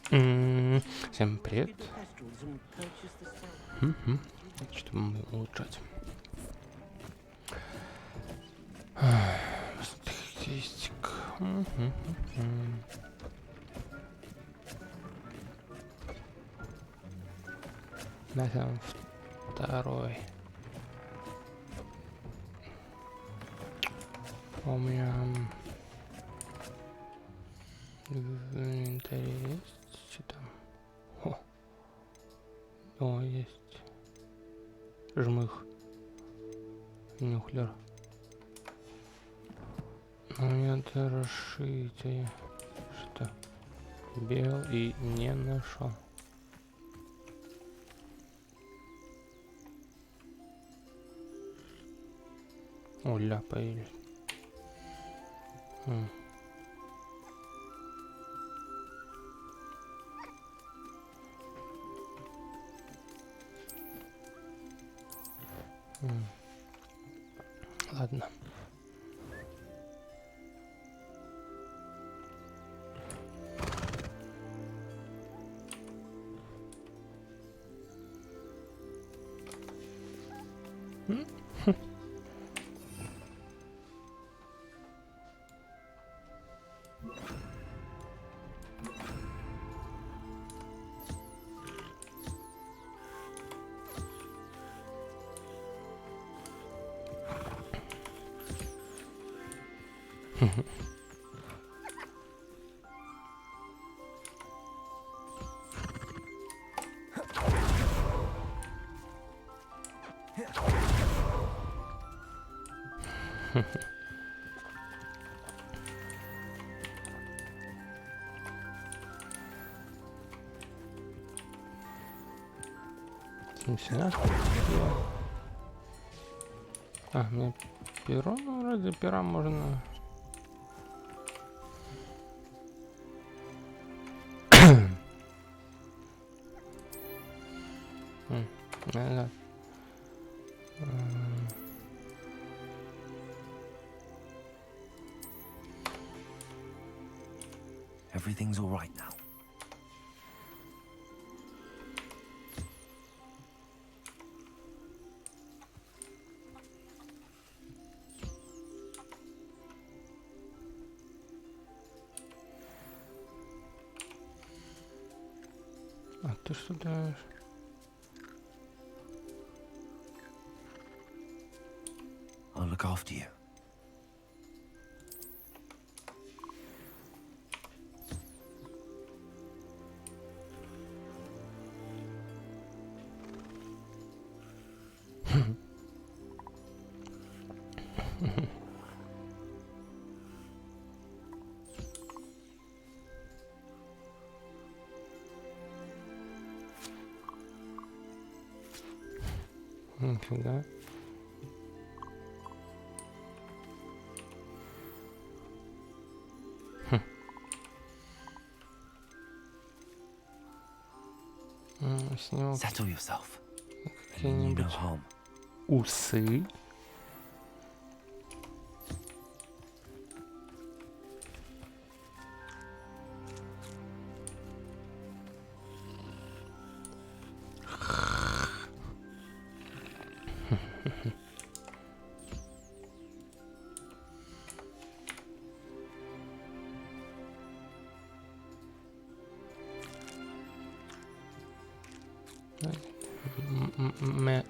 Всем привет. Что мы улучшать? Статистика. На там второй. У меня в инвентаре есть что там? О, есть жмых, нюхлер. Но надо расширить, что бегал и не нашел. Оля, появились. Ладно. А, мне перо, ну вроде пера можно. Да. Everything's all right now. А ты что даешь? I'll look after you. Нифига. Сниму Settle yourself. какие-нибудь No harm. усы.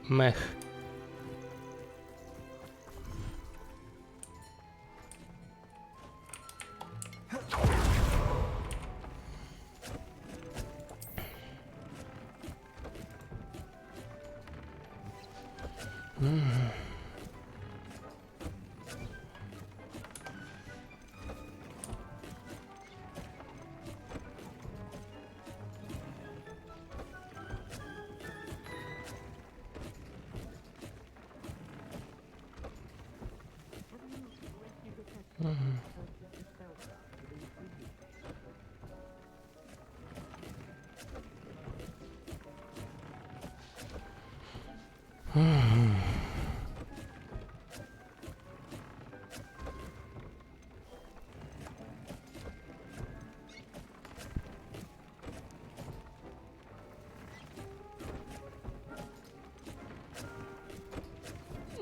Мех.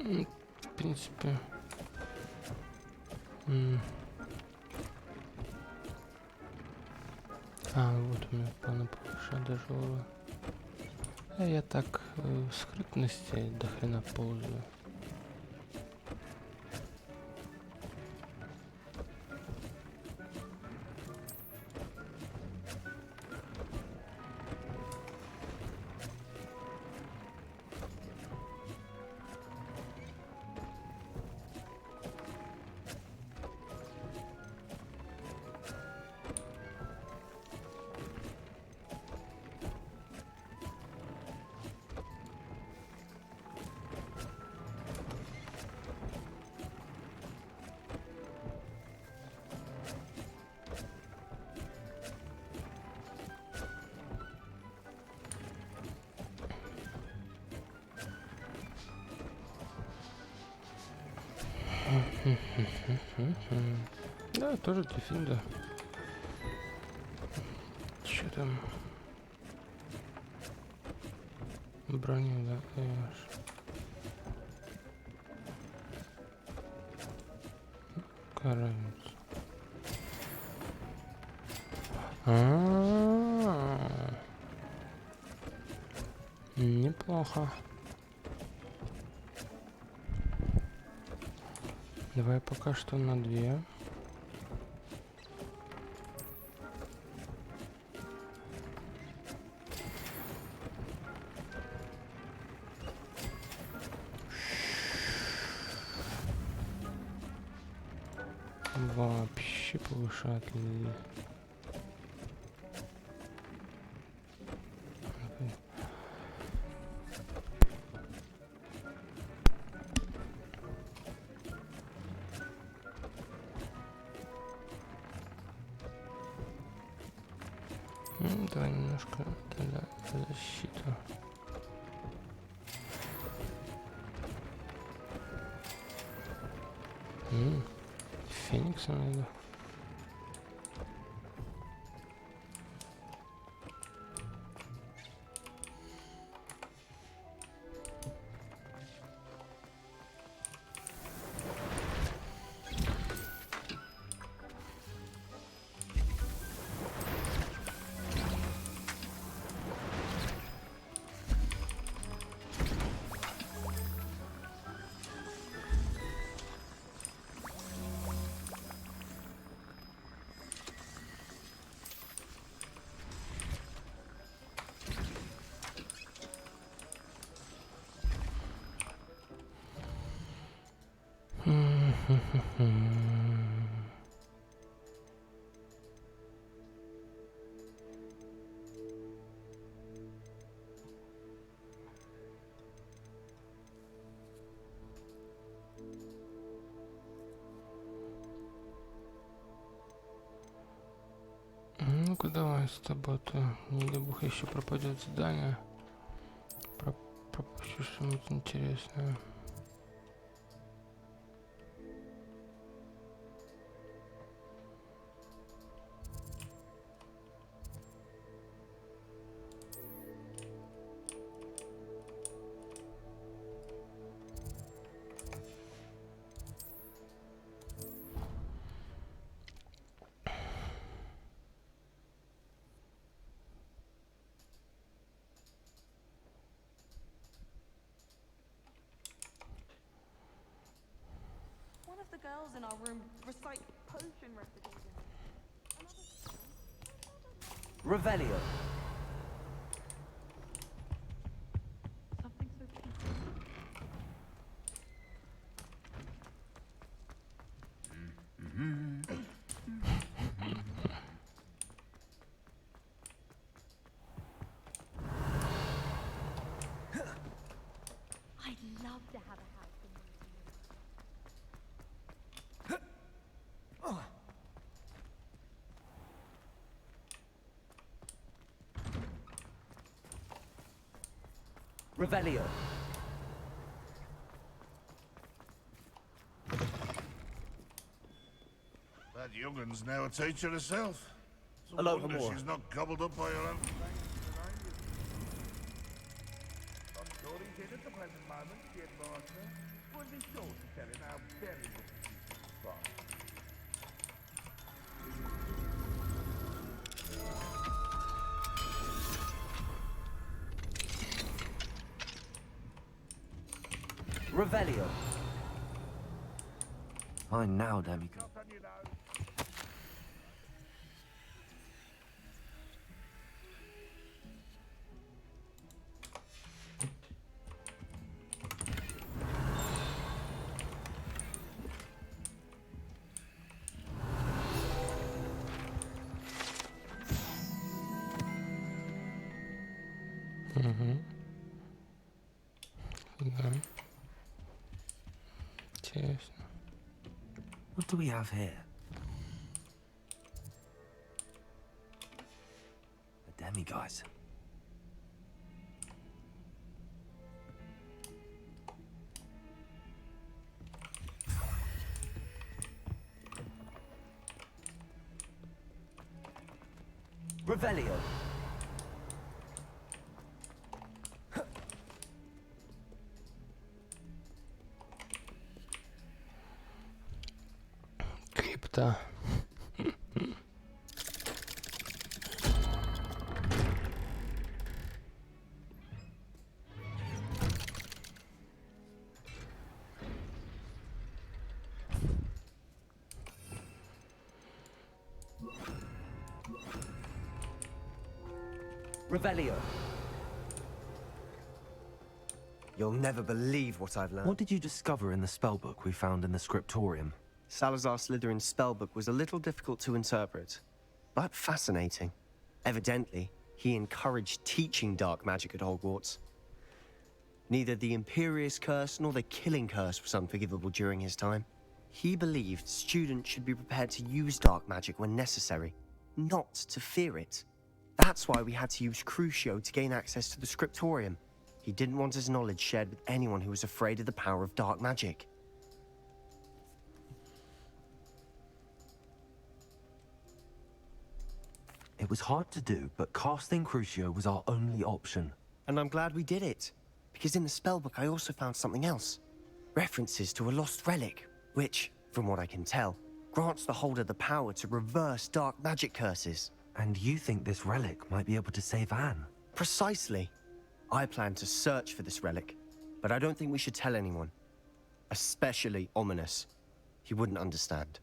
В принципе. Вот у меня планы повыше даже. А я так в скрытности до хрена ползаю. Да, тоже дельфин, да. Че там? Броню, да, даешь. Какая разница? Неплохо. Давай пока что на 2. Вообще повышает ли? Давай немножко тогда защиту. Феникса надо. Ну-ка давай с тобой-то. Не дай бог еще пропадет задание. Пропущу что-нибудь интересное. One of the girls in our room recite potion recipes. Revelio. Something so peaceful. I'd love to have a house in one of these. Revelio. That youngun's now a teacher herself. It's a Hello, wonder Hamor. she's not gobbled up by her own behind you. I'm sure he did at the present moment, dear Marfa. would be sure to tell him how very much he's fine. Revelio. Fine now, demigod. Nothing, you know. Да. Интересно. What do we have here? A demiguise. Revelio. Крипта. Revelio. You'll never believe what I've learned. What did you discover in the spellbook we found in the scriptorium? Salazar Slytherin's spellbook was a little difficult to interpret, but fascinating. Evidently, he encouraged teaching dark magic at Hogwarts. Neither the Imperious Curse nor the Killing Curse was unforgivable during his time. He believed students should be prepared to use dark magic when necessary, not to fear it. That's why we had to use Crucio to gain access to the scriptorium. He didn't want his knowledge shared with anyone who was afraid of the power of dark magic. It was hard to do, but casting Crucio was our only option. And I'm glad we did it, because in the spellbook I also found something else. References to a lost relic, which, from what I can tell, grants the holder the power to reverse dark magic curses. And you think this relic might be able to save Anne? Precisely. I plan to search for this relic, but I don't think we should tell anyone. Especially Ominous. He wouldn't understand.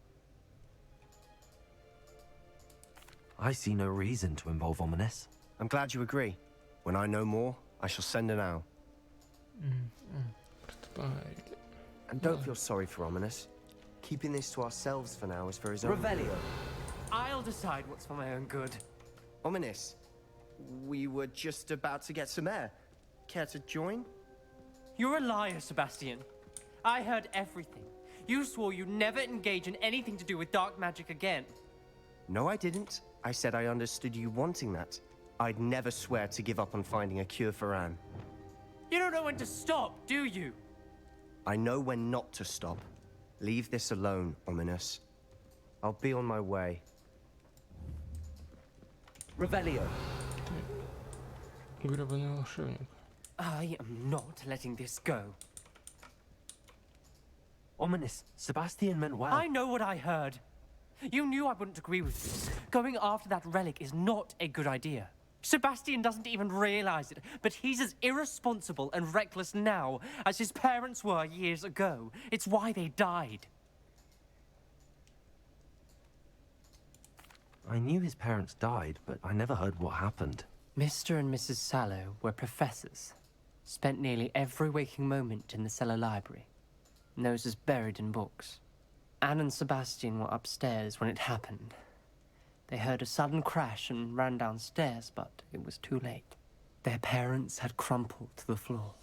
I see no reason to involve Ominous. I'm glad you agree. When I know more, I shall send an owl. And don't feel sorry for Ominous. Keeping this to ourselves for now is for his own. Revelio. I'll decide what's for my own good. Ominous, we were just about to get some air. Care to join? You're a liar, Sebastian. I heard everything. You swore you'd never engage in anything to do with dark magic again. No, I didn't. I said I understood you wanting that. I'd never swear to give up on finding a cure for Anne. You don't know when to stop, do you? I know when not to stop. Leave this alone, Ominous. I'll be on my way. Revelio. Гребаный волшебник. I am not letting this go. Ominous, Sebastian meant well. I know what I heard. You knew I wouldn't agree with this. Going after that relic is not a good idea. Sebastian doesn't even realize it, but he's as irresponsible and reckless now as his parents were years ago. It's why they died. I knew his parents died, but I never heard what happened. Mr. and Mrs. Sallow were professors. Spent nearly every waking moment in the cellar library. Noses buried in books. Anne and Sebastian were upstairs when it happened. They heard a sudden crash and ran downstairs, but it was too late. Their parents had crumpled to the floor.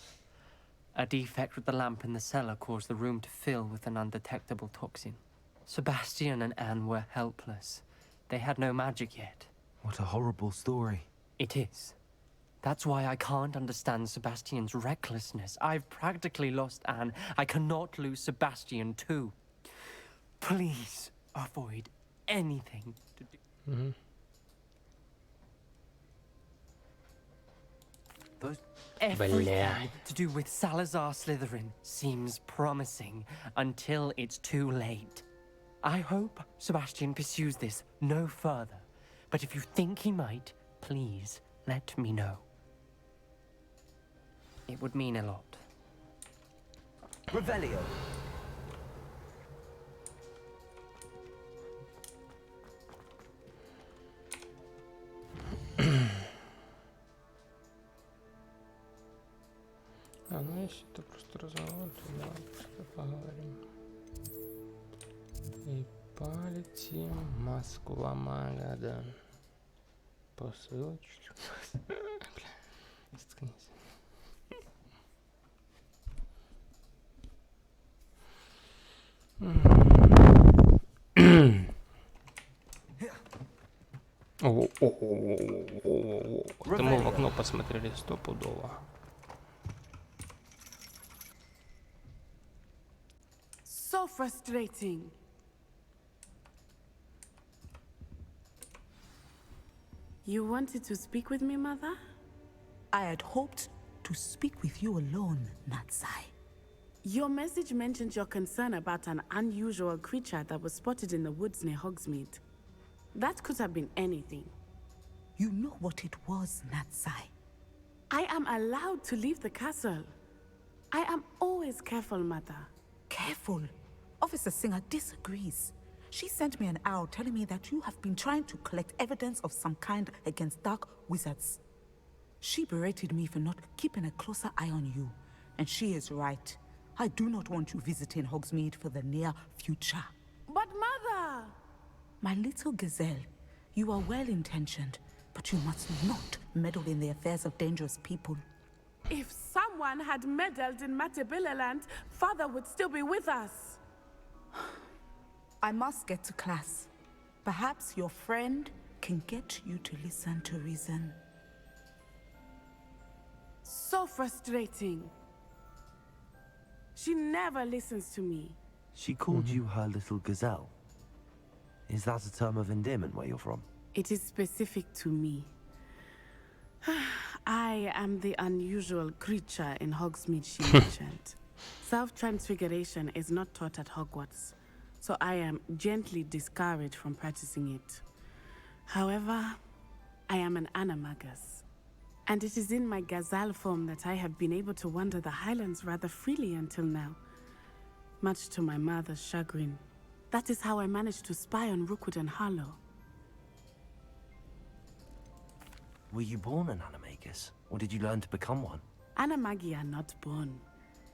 A defect with the lamp in the cellar caused the room to fill with an undetectable toxin. Sebastian and Anne were helpless. They had no magic yet. What a horrible story. It is. That's why I can't understand Sebastian's recklessness. I've practically lost Anne. I cannot lose Sebastian too. Please avoid anything to do. Those... Everything to do with Salazar Slytherin seems promising until it's too late. I hope Sebastian pursues this no further, but if you think he might, please let me know. It would mean a lot. Revelio. Ну если это просто разговор, то давай просто поговорим. И полетим в Маску Ламагадан. По ссылочке. Бля, заткнись. Это мы в окно посмотрели стопудово. So frustrating. You wanted to speak with me, Mother? I had hoped to speak with you alone, Natsai. Your message mentioned your concern about an unusual creature that was spotted in the woods near Hogsmeade. That could have been anything. You know what it was, Natsai. I am allowed to leave the castle. I am always careful, Mother. Careful. Officer Singer disagrees. She sent me an owl telling me that you have been trying to collect evidence of some kind against dark wizards. She berated me for not keeping a closer eye on you. And she is right. I do not want you visiting Hogsmeade for the near future. But Mother! My little gazelle, you are well-intentioned, but you must not meddle in the affairs of dangerous people. If someone had meddled in Matabeleland, Father would still be with us. I must get to class. Perhaps your friend can get you to listen to reason. So frustrating. She never listens to me. She called you her little gazelle. Is that a term of endearment where you're from? It is specific to me. I am the unusual creature in Hogsmeade she mentioned. Self-transfiguration is not taught at Hogwarts, so I am gently discouraged from practicing it. However, I am an animagus, and it is in my gazelle form that I have been able to wander the Highlands rather freely until now, much to my mother's chagrin. That is how I managed to spy on Rookwood and Harlow. Were you born an animagus, or did you learn to become one? Animagi are not born.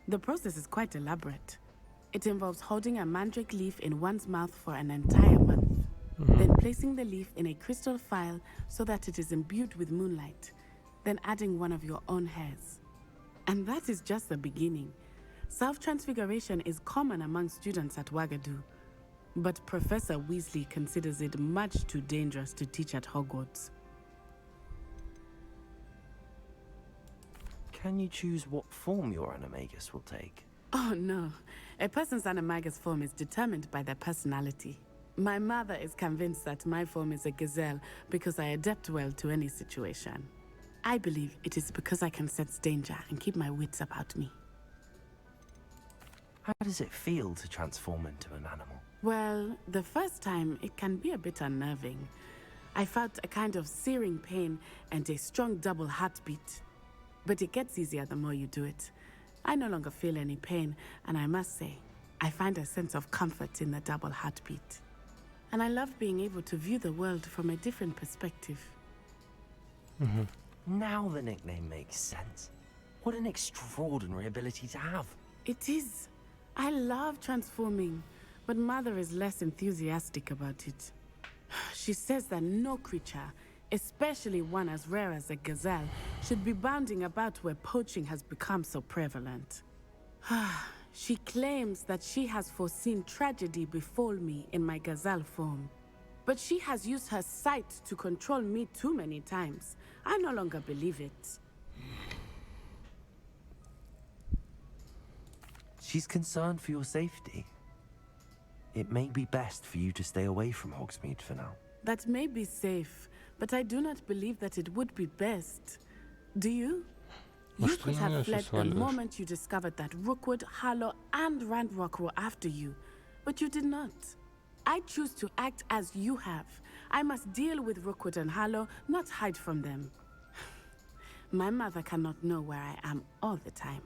The process is quite elaborate. It involves holding a mandrake leaf in one's mouth for an entire month, then placing the leaf in a crystal phial so that it is imbued with moonlight, then adding one of your own hairs. And that is just the beginning. Self-transfiguration is common among students at Wagadu, but Professor Weasley considers it much too dangerous to teach at Hogwarts. Can you choose what form your animagus will take? Oh no, a person's animagus form is determined by their personality. My mother is convinced that my form is a gazelle because I adapt well to any situation. I believe it is because I can sense danger and keep my wits about me. How does it feel to transform into an animal? Well, the first time it can be a bit unnerving. I felt a kind of searing pain and a strong double heartbeat. But it gets easier the more you do it. I no longer feel any pain, and I must say, I find a sense of comfort in the double heartbeat. And I love being able to view the world from a different perspective. Now the nickname makes sense. What an extraordinary ability to have. It is. I love transforming, but Mother is less enthusiastic about it. She says that no creature, especially one as rare as a gazelle, should be bounding about where poaching has become so prevalent. She claims that she has foreseen tragedy befall me in my gazelle form. But she has used her sight to control me too many times. I no longer believe it. She's concerned for your safety. It may be best for you to stay away from Hogsmeade for now. That may be safe, but I do not believe that it would be best. Do you? You Может, could на have меня fled сейчас the свалишь? moment you discovered that Rookwood, Harlow, and Randrock were after you, but you did not. I choose to act as you have. I must deal with Rookwood and Harlow, not hide from them. My mother cannot know where I am all the time.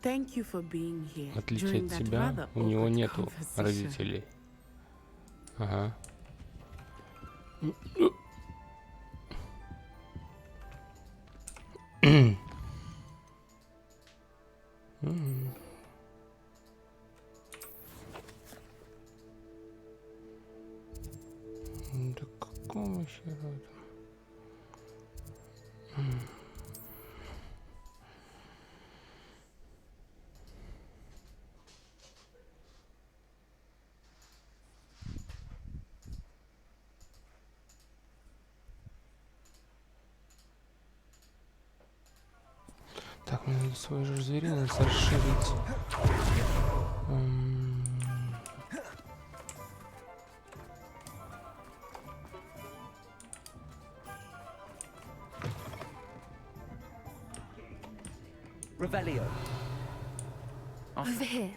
Thank you for being here В отличие during от that тебя, rather у него awkward нету conversation. родителей. Ага. Да какого хера там? Так, мне надо свой же зверинец расширить. Revelio. Over here.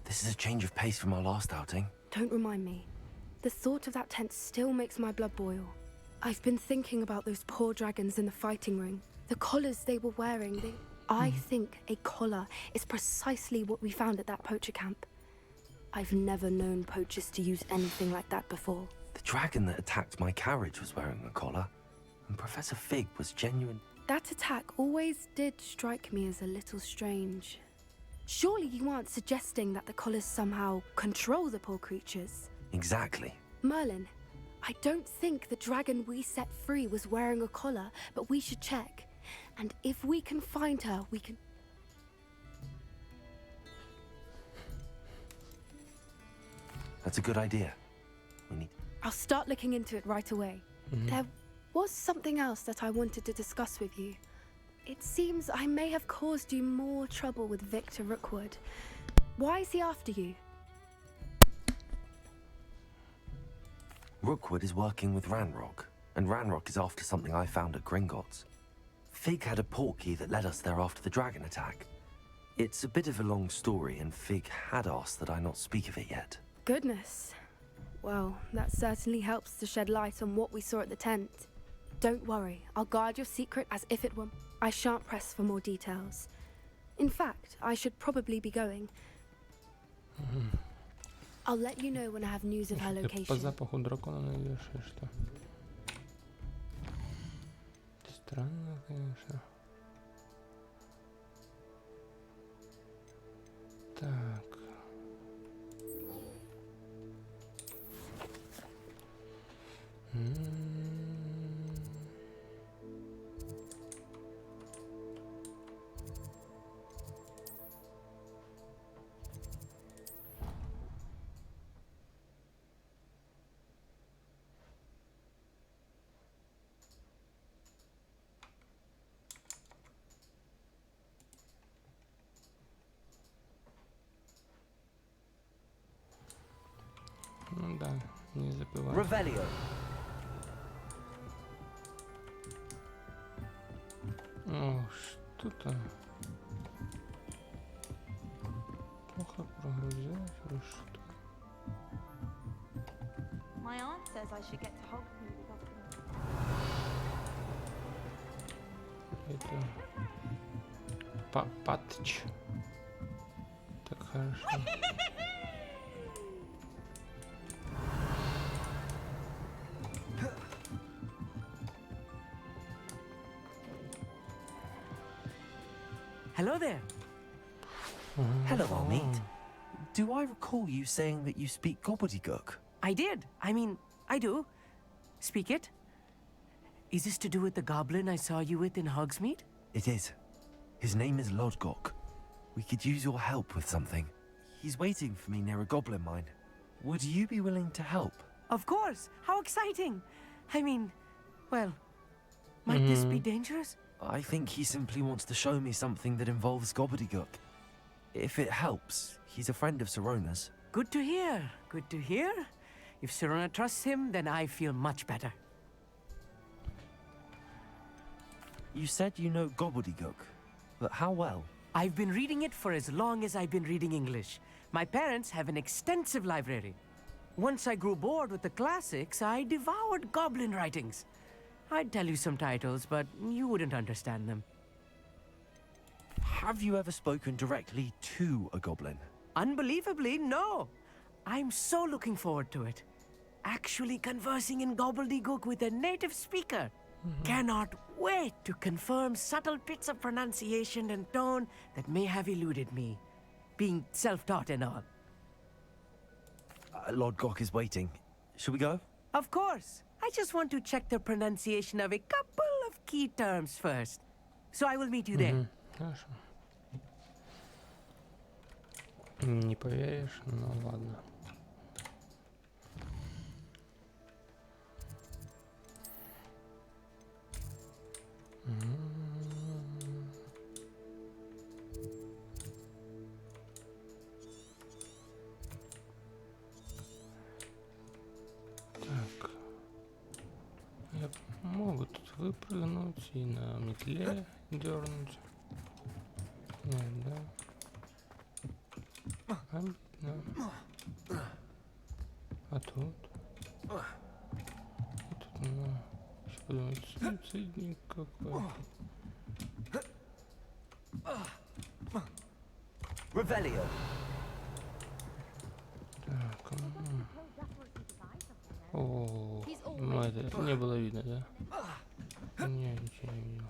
This is a change of pace from our last outing. Don't remind me. The thought of that tent still makes my blood boil. I've been thinking about those poor dragons in the fighting ring. The collars they were wearing, I think a collar is precisely what we found at that poacher camp. I've never known poachers to use anything like that before. The dragon that attacked my carriage was wearing a collar, and Professor Fig was genuine. That attack always did strike me as a little strange. Surely you aren't suggesting that the collars somehow control the poor creatures? Exactly. Merlin, I don't think the dragon we set free was wearing a collar, but we should check. And if we can find her, we can... That's a good idea. We need... I'll start looking into it right away. There was something else that I wanted to discuss with you. It seems I may have caused you more trouble with Victor Rookwood. Why is he after you? Rookwood is working with Ranrock, and Ranrock is after something I found at Gringotts. Fig had a portkey that led us there after the dragon attack. It's a bit of a long story, and Fig had asked that I not speak of it yet. Goodness. Well, that certainly helps to shed light on what we saw at the tent. Don't worry, I'll guard your secret as if it were... I shan't press for more details. In fact, I should probably be going. I'll let you know when I have news of her Ты по location. запаху дракона найдешь, и что? Странно, конечно. Так. Ну да, не забывай. Revelio. О, что-то плохо прогрузилось или что? My aunt says I should get to Hogwarts. Это патч. Так хорошо. Hello there. Hello, old mate. Do I recall you saying that you speak gobbledygook? I did. I mean, I do. Speak it. Is this to do with the goblin I saw you with in Hogsmeade? It is. His name is Lodgok. We could use your help with something. He's waiting for me near a goblin mine. Would you be willing to help? Of course. How exciting. I mean, well, might this be dangerous? I think he simply wants to show me something that involves gobbledygook. If it helps, he's a friend of Sirona's. Good to hear. Good to hear. If Sirona trusts him, then I feel much better. You said you know gobbledygook, but how well? I've been reading it for as long as I've been reading English. My parents have an extensive library. Once I grew bored with the classics, I devoured goblin writings. I'd tell you some titles, but you wouldn't understand them. Have you ever spoken directly to a goblin? Unbelievably, no. I'm so looking forward to it. Actually conversing in gobbledygook with a native speaker. Cannot wait to confirm subtle bits of pronunciation and tone that may have eluded me, being self-taught and all. Lord Gok is waiting. Should we go? Of course. I just want to check the pronunciation of a couple of key terms first. So I will meet you there. Хорошо. Не поверишь, но ладно. Так. Я могу тут выпрыгнуть и на метле дернуть. Нет, да? Обидно. А тут? И тут, ну, еще подумать, суицидник какой. Revelio. Так, о, ну это не было видно, да? Не, ничего не видел.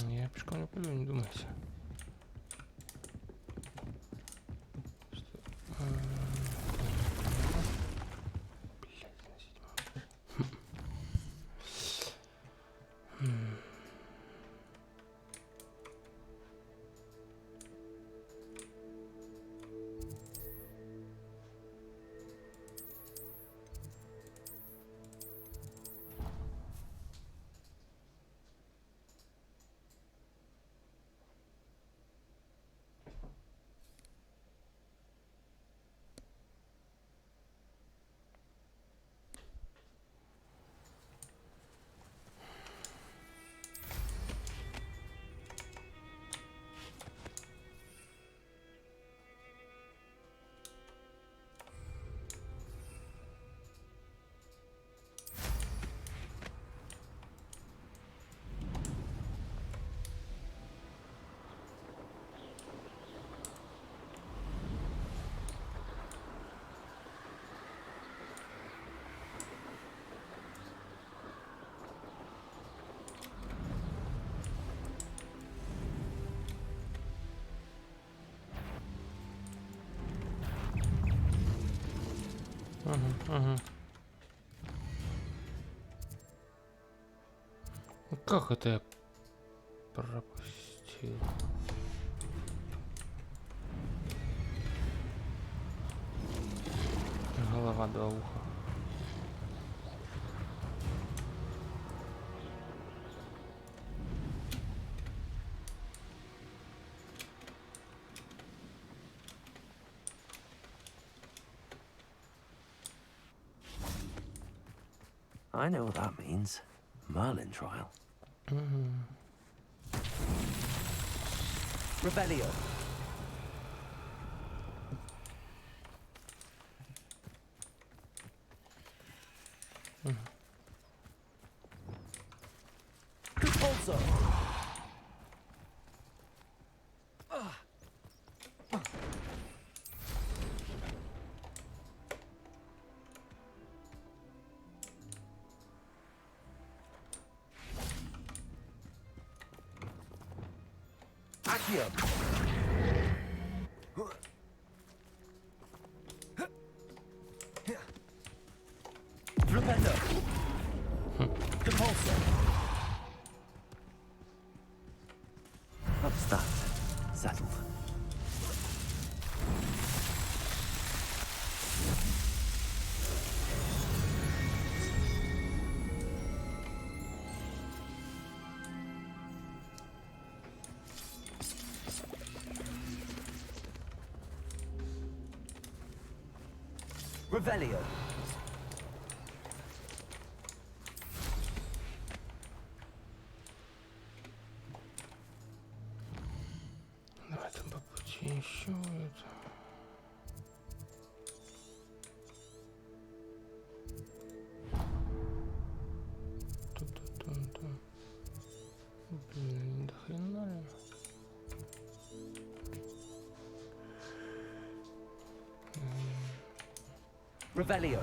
Я пешком не пойду, не думайте. Ага. Ну как это я пропустил? Голова, два уха. I know what that means. Merlin trial. Revelio. Also. Accio. Flipendo. Depulso. What's that? Settled. Revelio. Давай там по пути еще это. Ту-ту-ту-ту. Блин, не до хрена ли? Revelio.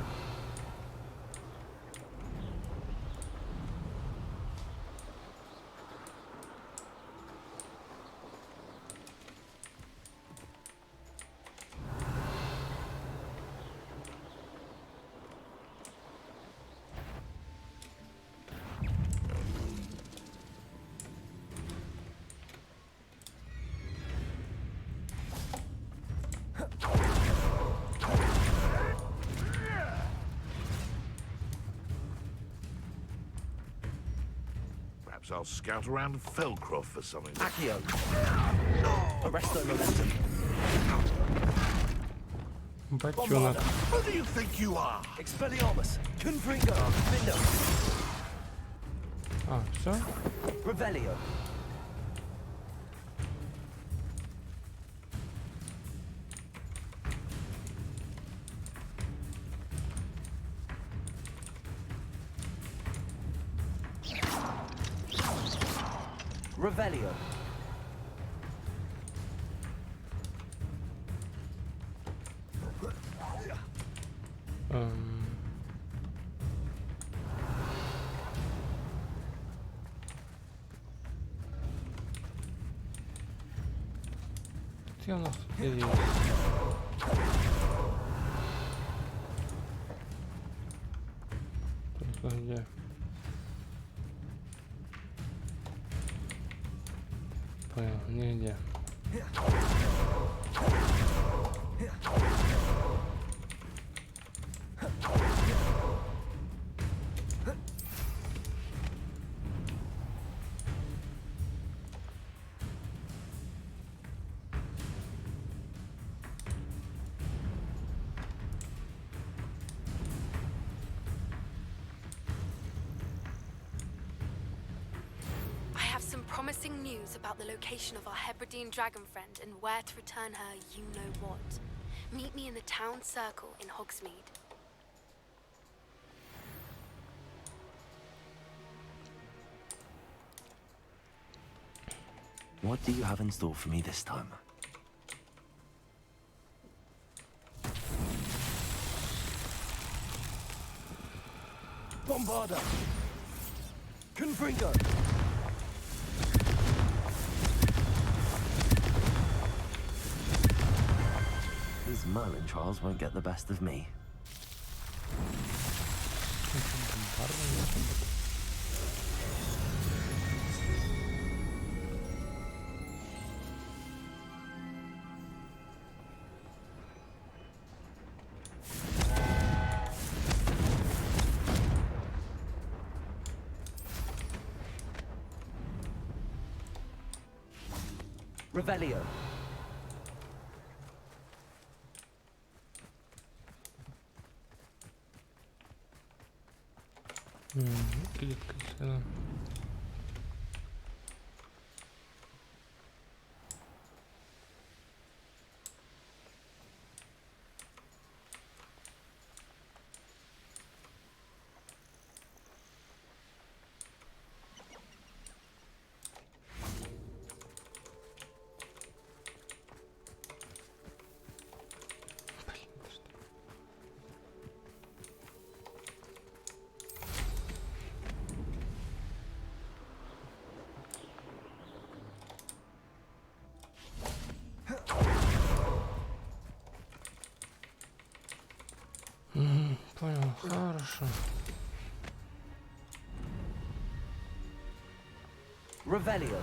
Perhaps I'll scout around Felcroft for something. Accio. Arresto momentum. Бочонок. Who do you think you are? Expelliarmus. Confringo. Findo. А, все? Revelio. Revelio. Где у нас тут есть? Только где? Понял, нигде. I have some promising news about the location of our Hebridean dragon friend and where to return her you-know-what. Meet me in the town circle in Hogsmeade. What do you have in store for me this time? Bombarda. Confringo. These Merlin trials won't get the best of me. Revelio. Клетка сюда. Понял, хорошо. Revelio.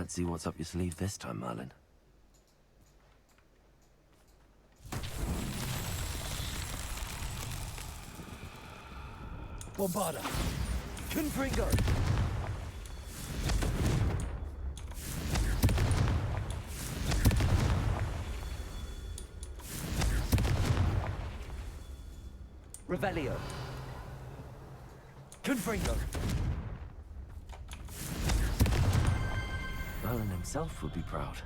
Let's see what's up your sleeve this time, Merlin. Bombarda. Confringo. Revelio. Confringo. Merlin himself would be proud.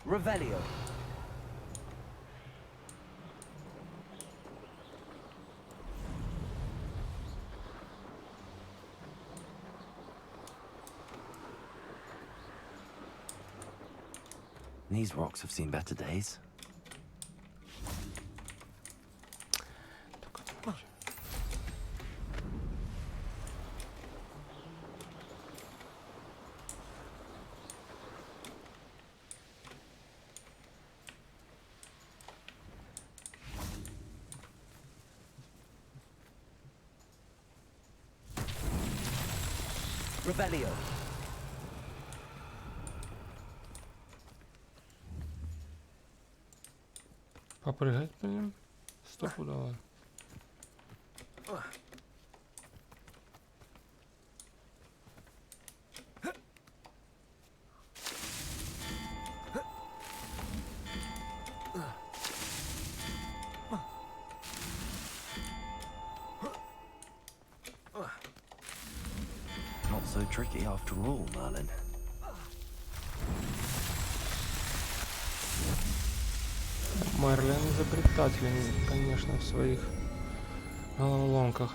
Revelio. These rocks have seen better days. Revelio. Попрыгать по ним? Стопудово. Not so tricky after all, Merlin. Мерлин изобретателен, конечно, в своих головоломках.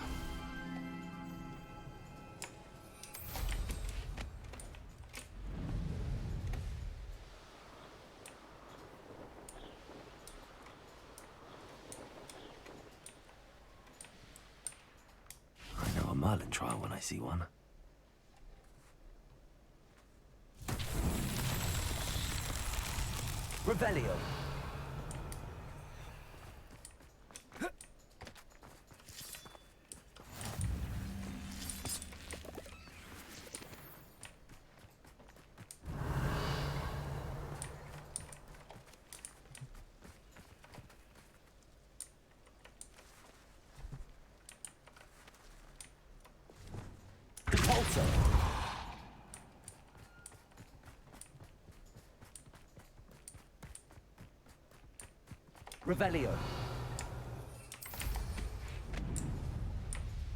I know a Merlin trial when I see one. Revelio. Repulsor. Revelio.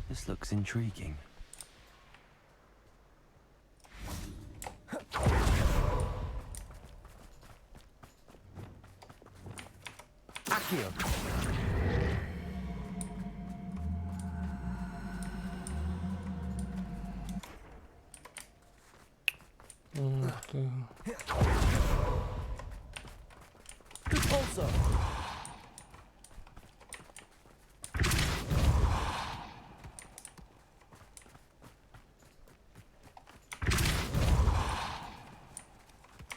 This looks intriguing. Accio. Ух ты. Repulsor.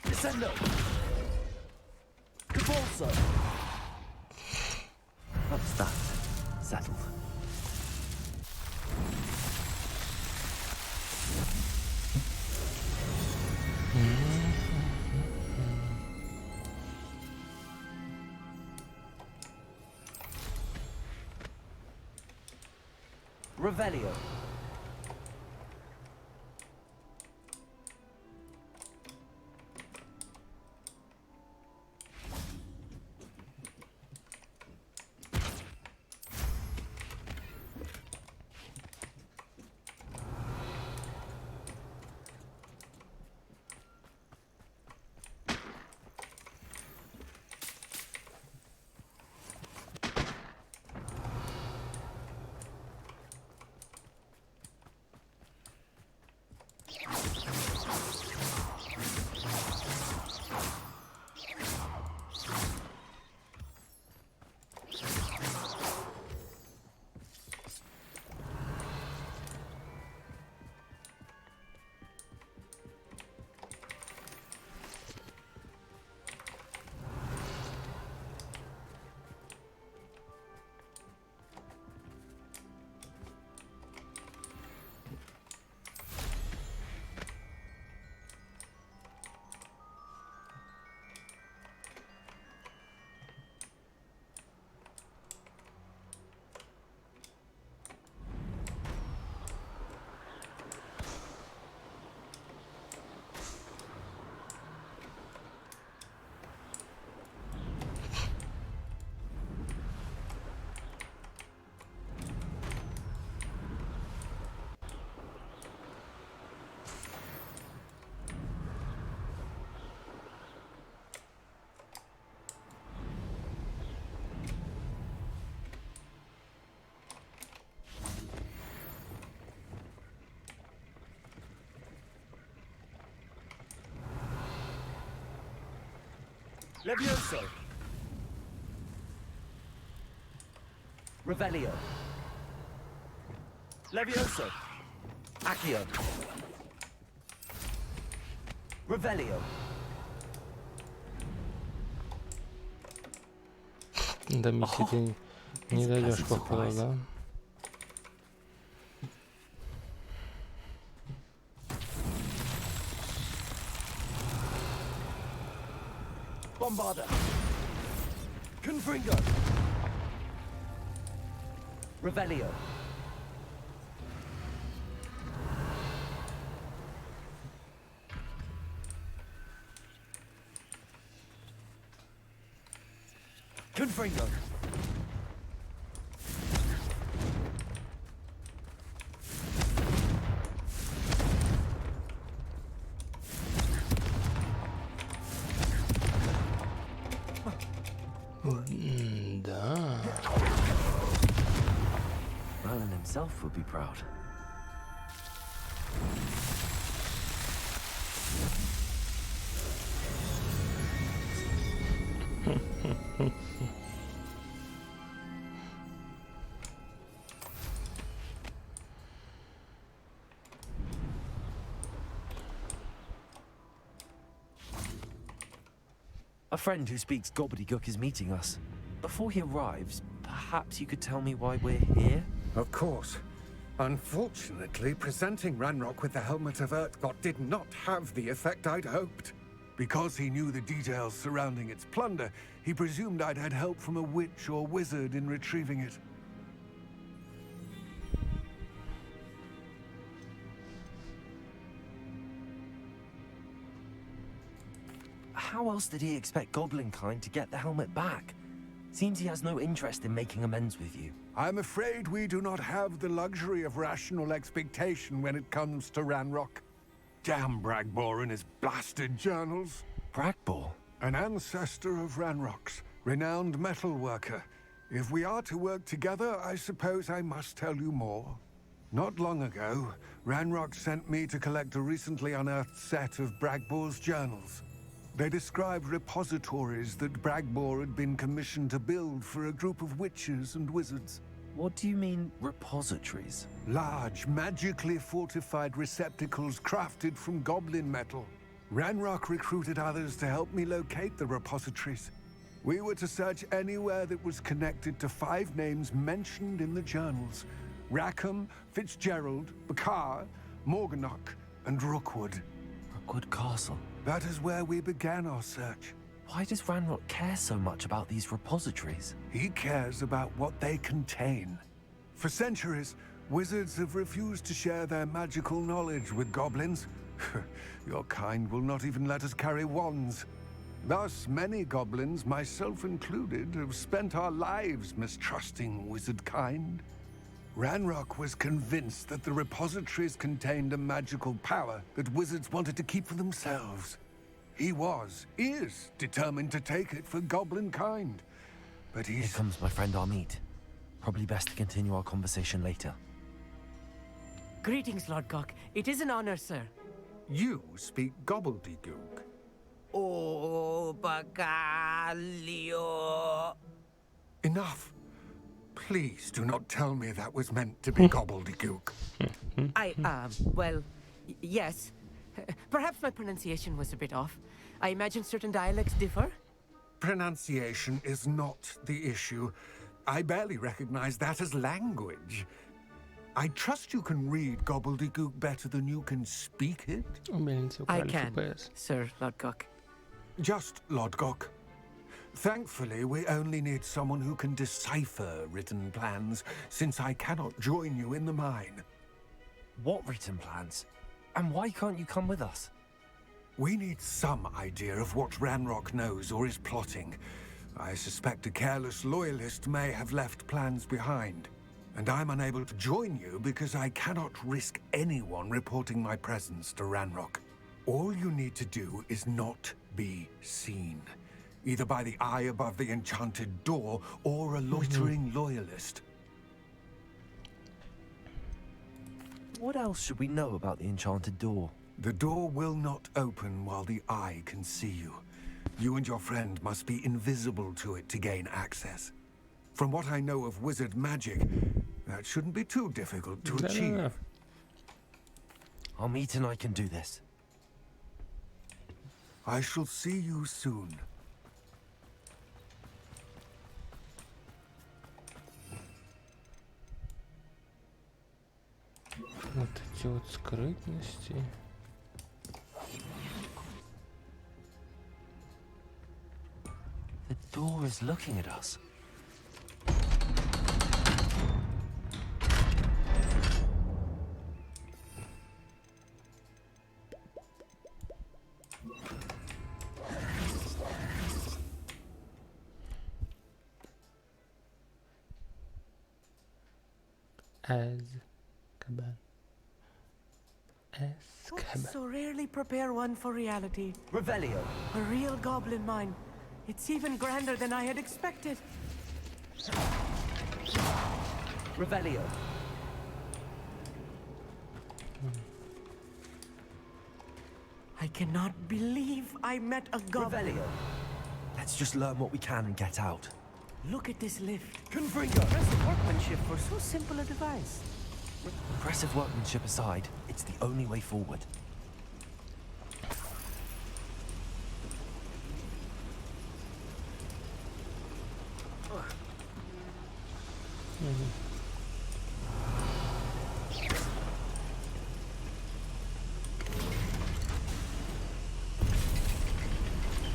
Descendo. Repulsor. What's that? Settled. Revelio. Levioso. Revelio. Levioso. Accio. Revelio. До миссии ты не дойдешь, походу, да? Bombarda. Confringo. Revelio. Confringo. Да. Merlin himself would be proud. A friend who speaks gobbledygook is meeting us. Before he arrives, perhaps you could tell me why we're here? Of course. Unfortunately, presenting Ranrock with the Helmet of Urtkot did not have the effect I'd hoped. Because he knew the details surrounding its plunder, he presumed I'd had help from a witch or wizard in retrieving it. How else did he expect Goblinkind to get the helmet back? Seems he has no interest in making amends with you. I'm afraid we do not have the luxury of rational expectation when it comes to Ranrock. Damn Bragbor and his blasted journals. Bragbor? An ancestor of Ranrock's, renowned metal worker. If we are to work together, I suppose I must tell you more. Not long ago, Ranrock sent me to collect a recently unearthed set of Bragbor's journals. They described repositories that Bragbor had been commissioned to build for a group of witches and wizards. What do you mean, repositories? Large, magically fortified receptacles crafted from goblin metal. Ranrock recruited others to help me locate the repositories. We were to search anywhere that was connected to 5 names mentioned in the journals: Rackham, Fitzgerald, Bakar, Morganach, and Rookwood. Rookwood Castle? That is where we began our search. Why does Ranrock care so much about these repositories? He cares about what they contain. For centuries, wizards have refused to share their magical knowledge with goblins. Your kind will not even let us carry wands. Thus, many goblins, myself included, have spent our lives mistrusting wizard kind. Ranrock was convinced that the repositories contained a magical power that wizards wanted to keep for themselves. He is determined to take it for goblin kind. But Here comes my friend Amit. Probably best to continue our conversation later. Greetings, Lord Cock. It is an honor, sir. You speak gobbledygook. Oh, Bacalio. Enough. Please do not tell me that was meant to be gobbledygook. Well, yes. Perhaps my pronunciation was a bit off. I imagine certain dialects differ. Pronunciation is not the issue. I barely recognize that as language. I trust you can read gobbledygook better than you can speak it. I can, Sir Lodgok. Just Lodgok. Thankfully, we only need someone who can decipher written plans, since I cannot join you in the mine. What written plans? And why can't you come with us? We need some idea of what Ranrock knows or is plotting. I suspect a careless loyalist may have left plans behind. And I'm unable to join you because I cannot risk anyone reporting my presence to Ranrock. All you need to do is not be seen. Either by the eye above the enchanted door, or a loitering loyalist. What else should we know about the enchanted door? The door will not open while the eye can see you. You and your friend must be invisible to it to gain access. From what I know of wizard magic, that shouldn't be too difficult to achieve. I'm Eton, I can do this. I shall see you soon. Вот эти вот скрытности. The door is looking at us. Azkaban. Books so rarely prepare one for reality. Revelio. A real goblin mine. It's even grander than I had expected. Revelio. I cannot believe I met a goblin. Revelio. Let's just learn what we can and get out. Look at this lift. Confringo. Impressive workmanship for so simple a device. Impressive workmanship aside, it's the only way forward.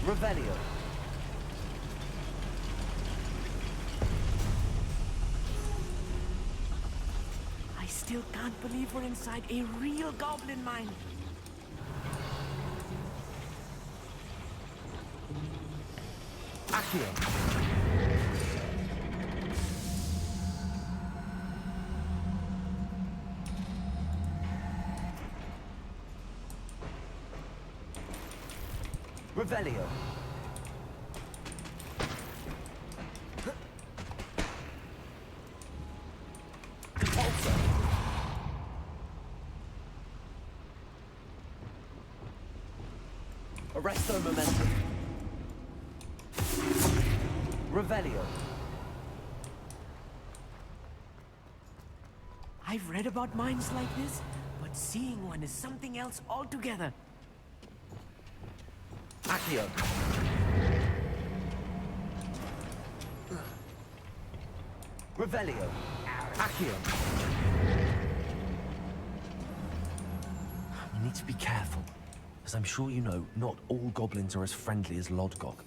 Revelio. I still can't believe we're inside a real goblin mine. Accio. Revelio. Repulsor. Arresto momentum. Revelio. I've read about mines like this, but seeing one is something else altogether. Accio. Revelio. Accio. You need to be careful. As I'm sure you know, not all goblins are as friendly as Lodgok.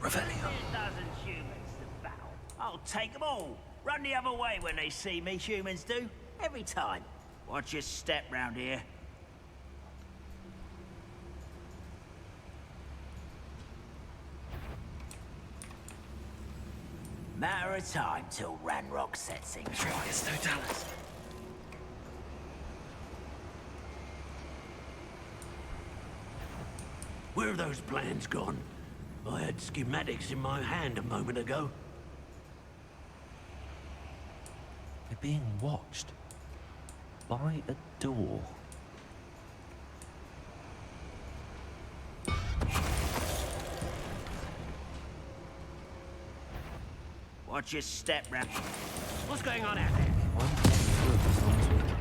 Revelio. Doesn't humans the battle? I'll take them all. Run the other way when they see me, humans do. Every time. Watch your step round here. Matter of time till Ranrock sets things right. There's no Dallas. Where have those plans gone? I had schematics in my hand a moment ago. They're being watched. By a door. Watch your step, Rap. What's going on out there?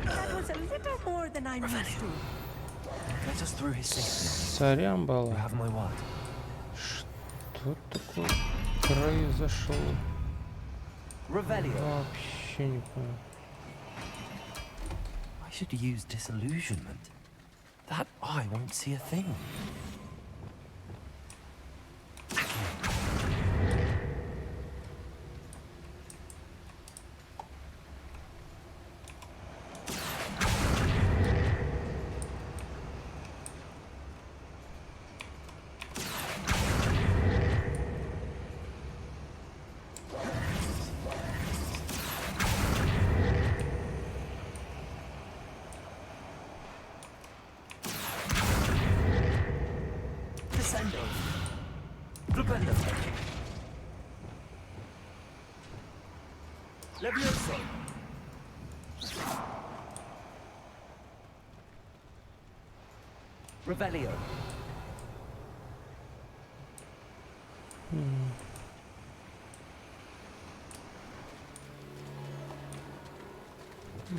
That was a little more than I'm used to. Let us through his safety. Сорян, You Бала. have my word. Что такое произошло? Revelio. Вообще не понял. I should use disillusionment. That eye won't see a thing. Descendo. Flipendo. Levioso. Revelio.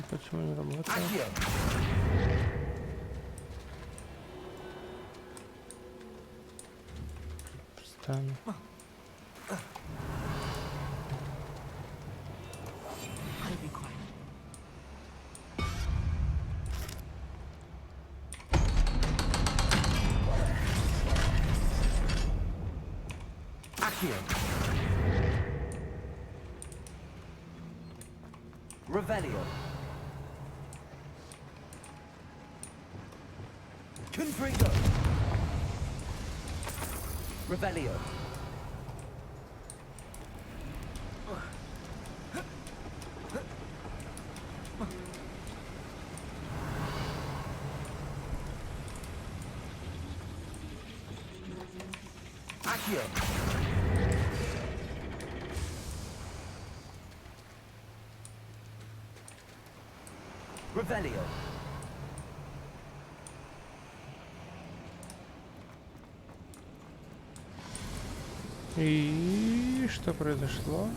Почему не работает? Accio. Встань. I'll be quiet. Accio. Revelio. Confringo. Revelio. Accio. Revelio. И что произошло?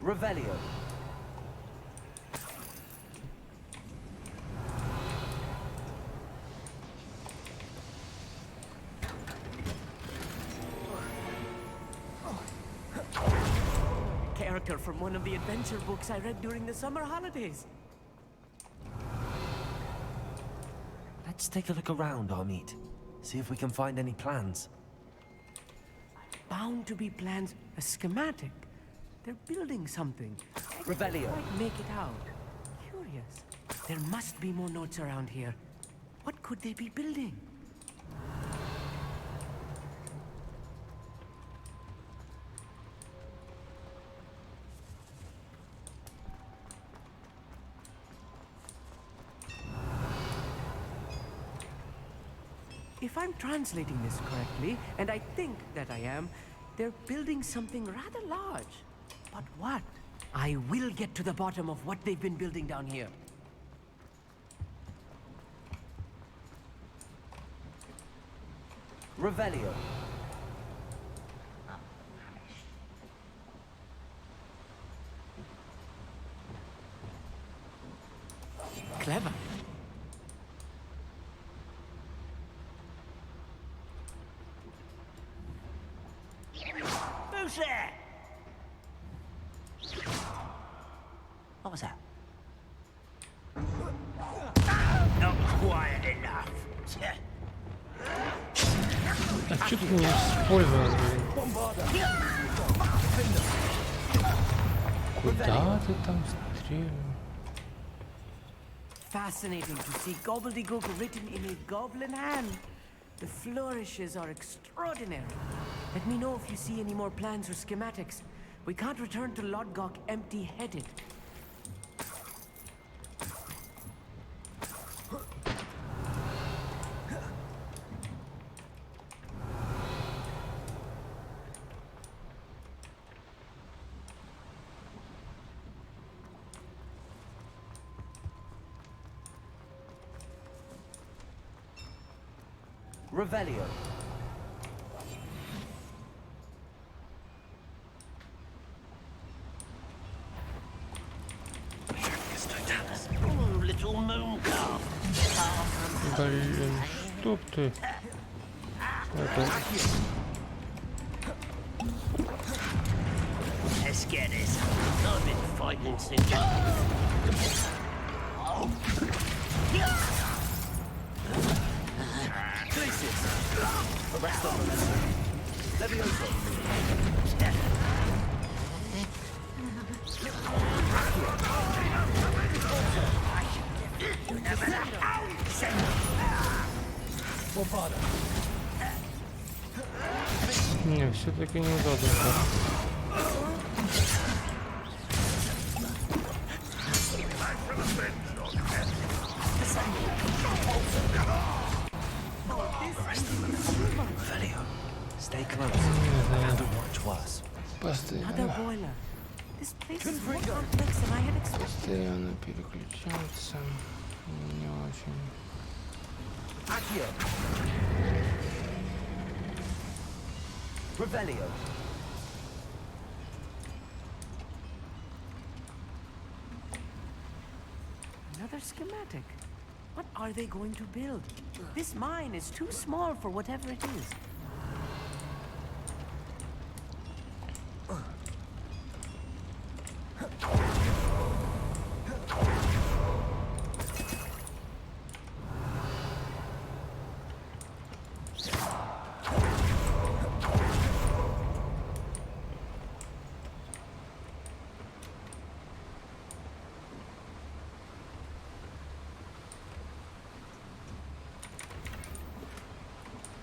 Revelio. Character from one of the adventure books I read during the summer holidays. Let's take a look around, Amit. See if we can find any plans. Bound to be plans, a schematic. They're building something. Revelio. I can't quite make it out. Curious. There must be more notes around here. What could they be building? If I'm translating this correctly, and I think that I am, they're building something rather large. But what? I will get to the bottom of what they've been building down here. Revelio. Clever. Who's there? What was that? Not quiet enough. А что ты не использовал, блин? Куда ты там стрелил? Fascinating to see gobbledygook written in a goblin hand. The flourishes are extraordinary. Let me know if you see any more plans or schematics. We can't return to Lodgok empty-headed. Revelio. Oh, little moon calf. Блин, чтоб ты. Это... Let's get this. I've been fighting since. Arrest them. Levioso. Не, все-таки неудобно. Another boiler. This place is more complex than I had expected. Постоянно переключаться. Не очень. Accio. Revelio. Another schematic. What are they going to build? This mine is too small for whatever it is.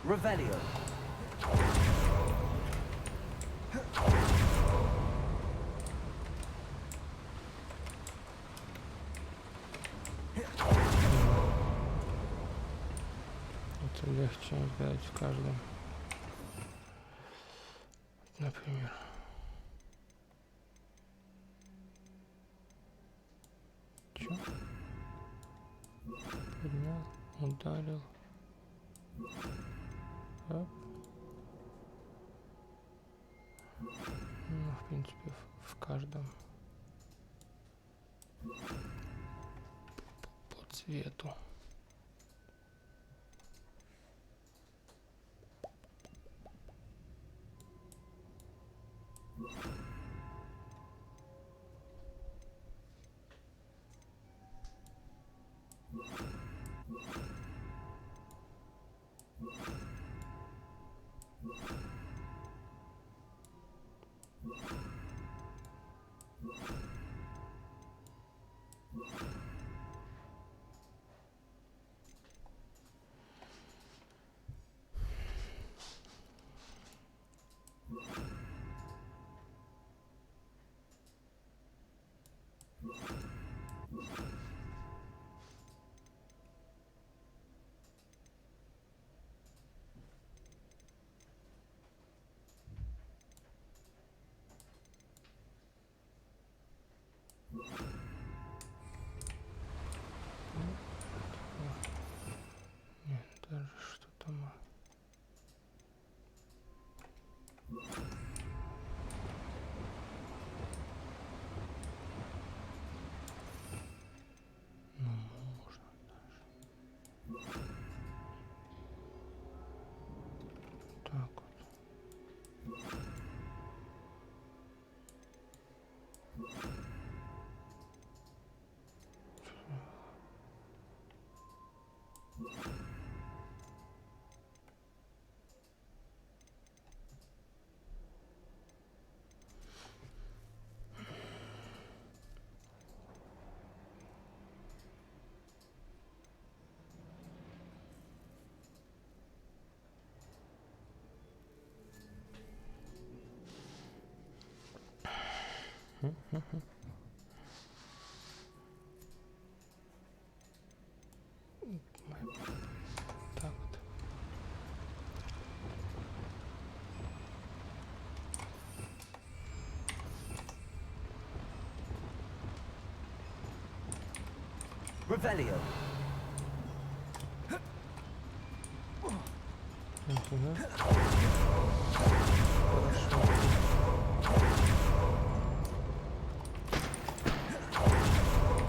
Revelio. Это легче играть в каждом. Например. Чё? Поднял, ударил. Оп. Ну, в принципе, в каждом по цвету. Нет, даже что-то мы. Ну, можно даже. Так вот. Так вот. Revelio.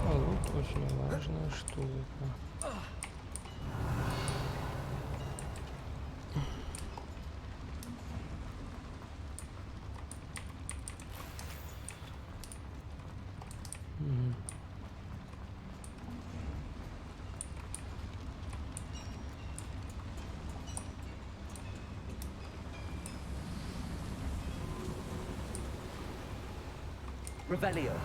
А лут очень важная штука. Revelio.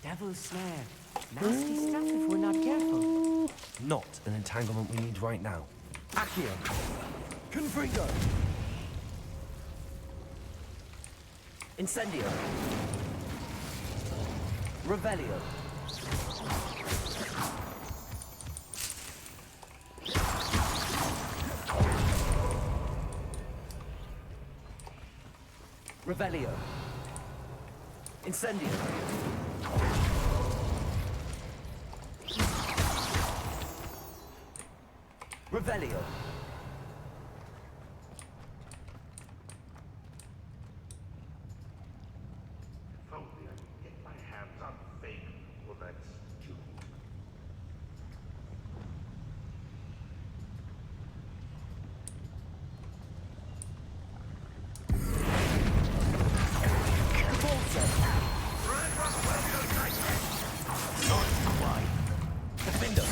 Devil's snare. Nasty stuff if we're not careful. Not an entanglement we need right now. Accio. Confringo! Incendio. Revelio. Revelio. Incendio. Revelio. If only I could get my hands on Fig or that stew. Defendo.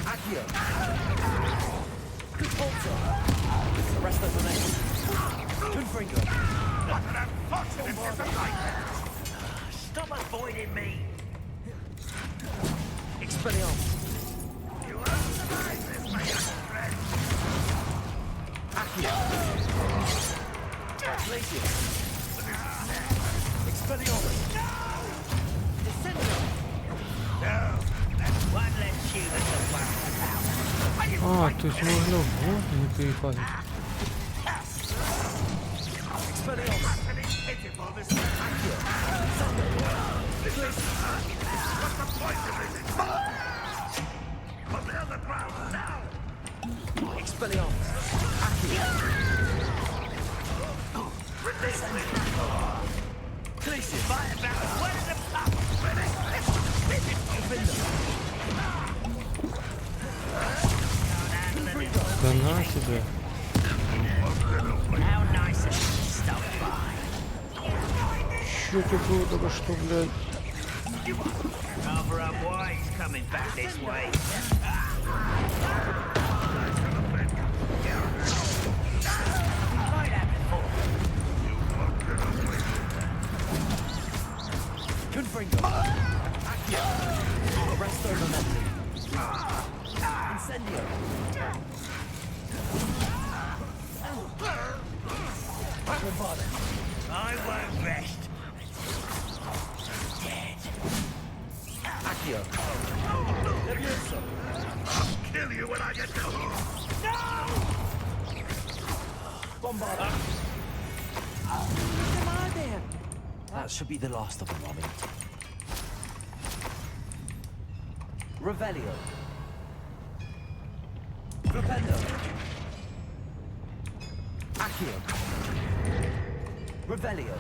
Accio. Colto. Arresto Donato. Confringo. What an unfortunate disappointment! Stop avoiding me! Expelliarmus. You won't survive this, my young friend! Accio. Glacier. Expelliarmus. Descendo. No, One less human to worry about. А, то есть можно в воду переходить. Expelliarmus. utterly pitiful, this Accio. What's the point of this? Put me on the ground now! Expelliarmus. Accio. Release me! Glacier. Fight about one of the pub! Defendo. Да на тебе. How nice of you to stop by. Чё такое, только что, блядь? Rather unwise coming back this way. Confringo. Accio. Arresto Donato. Incendio. Bombardment. I won't rest. Dead. Accio. Levioso. I'll kill you when I get home! Bombardment. Come on there. That should be the last of them, Mommy. Revelio. Flipendo. Accio. Revelio.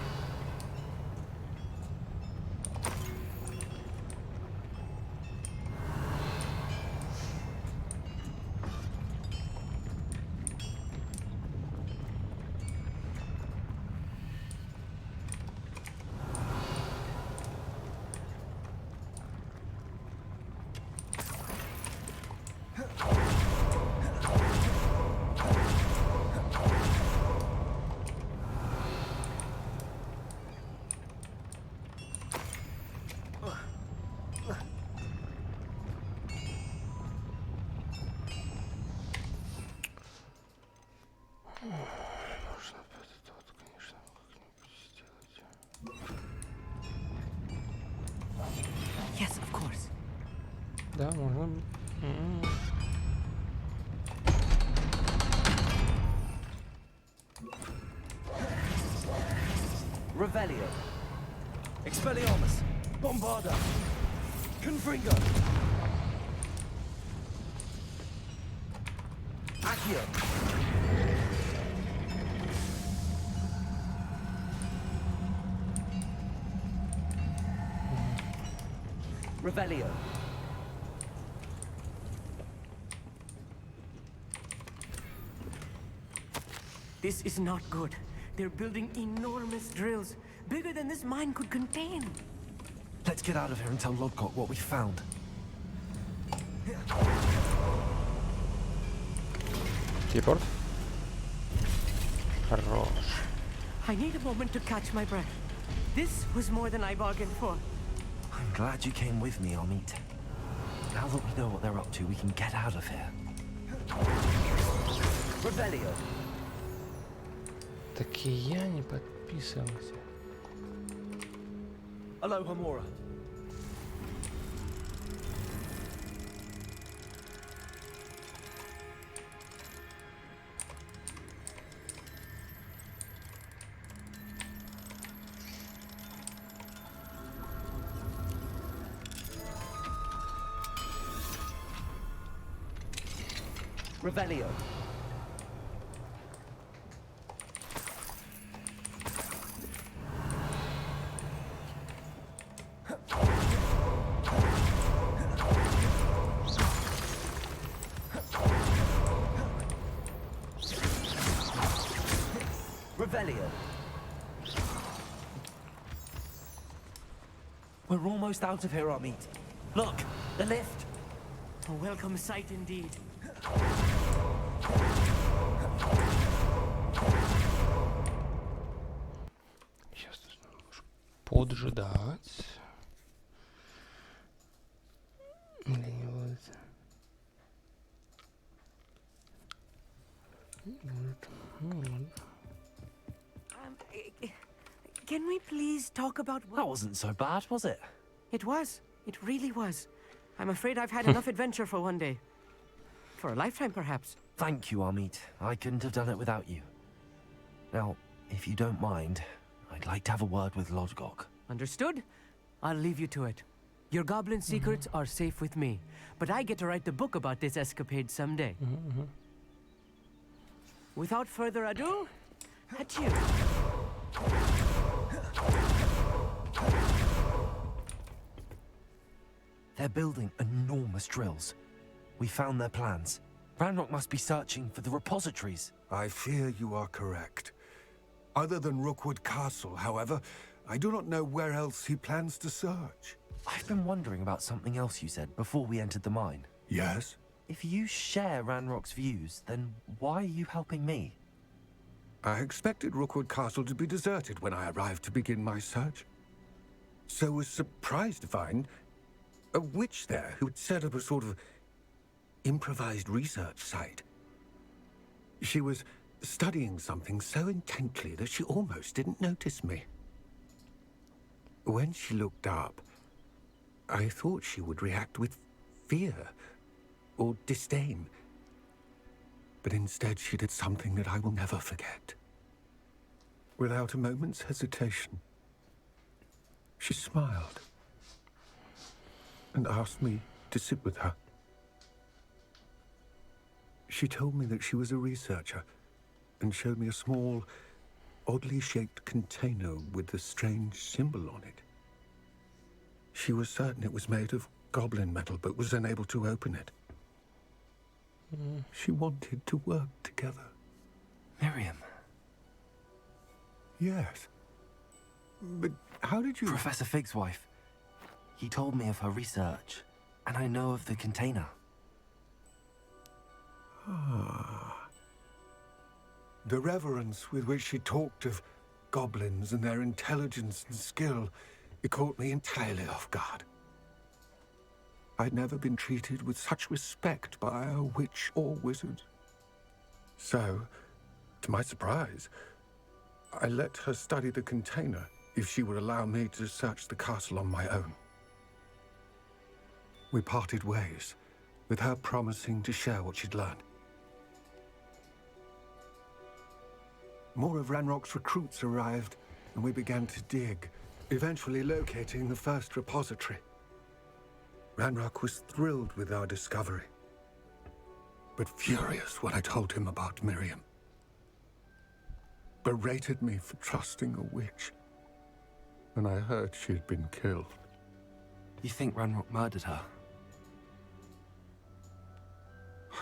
Можно это вот, конечно, как-нибудь сделать. Yes, of course. Да, можно. Revelio. Expelliarmus. Bombarda. Confringo. Accio. Revelio. This is not good. They're building enormous drills, bigger than this mine could contain. Let's get out of here and tell Lodcock what we found. Телепорт. Хорош. I need a moment to catch my breath. This was more than I bargained for. I'm glad you came with me, Amit. Now that we know what they're up to, we can get out of here. Revelio. Так и я не подписывался. Aloha Mora. Revelio. Revelio. We're almost out of here, Amit. Look, the lift. A welcome sight indeed. Сейчас нужно поджидать. Где-нибудь. Can we please talk about what... That wasn't so bad, was it? It was. It really was. I'm afraid I've had enough adventure for one day. For a lifetime, perhaps. Thank you, Amit. I couldn't have done it without you. Now, if you don't mind, I'd like to have a word with Lodgok. Understood? I'll leave you to it. Your goblin secrets are safe with me, but I get to write the book about this escapade someday. Without further ado, adieu. They're building enormous drills. We found their plans. Ranrock must be searching for the repositories. I fear you are correct. Other than Rookwood Castle, however, I do not know where else he plans to search. I've been wondering about something else you said before we entered the mine. Yes? If you share Ranrock's views, then why are you helping me? I expected Rookwood Castle to be deserted when I arrived to begin my search. So was surprised to find a witch there who had set up a sort of improvised research site. She was studying something so intently that she almost didn't notice me. When she looked up, I thought she would react with fear or disdain. But instead she did something that I will never forget. Without a moment's hesitation, she smiled and asked me to sit with her. She told me that she was a researcher and showed me a small, oddly shaped container with a strange symbol on it. She was certain it was made of goblin metal, but was unable to open it. She wanted to work together. Miriam. Yes. But how did you... Professor Fig's wife. He told me of her research, and I know of the container. Ah. The reverence with which she talked of goblins and their intelligence and skill, it caught me entirely off guard. I'd never been treated with such respect by a witch or wizard. So, to my surprise, I let her study the container if she would allow me to search the castle on my own. We parted ways, with her promising to share what she'd learned. More of Ranrock's recruits arrived, and we began to dig, eventually locating the first repository. Ranrock was thrilled with our discovery, but furious when I told him about Miriam. Berated me for trusting a witch, and I heard she had been killed. You think Ranrock murdered her?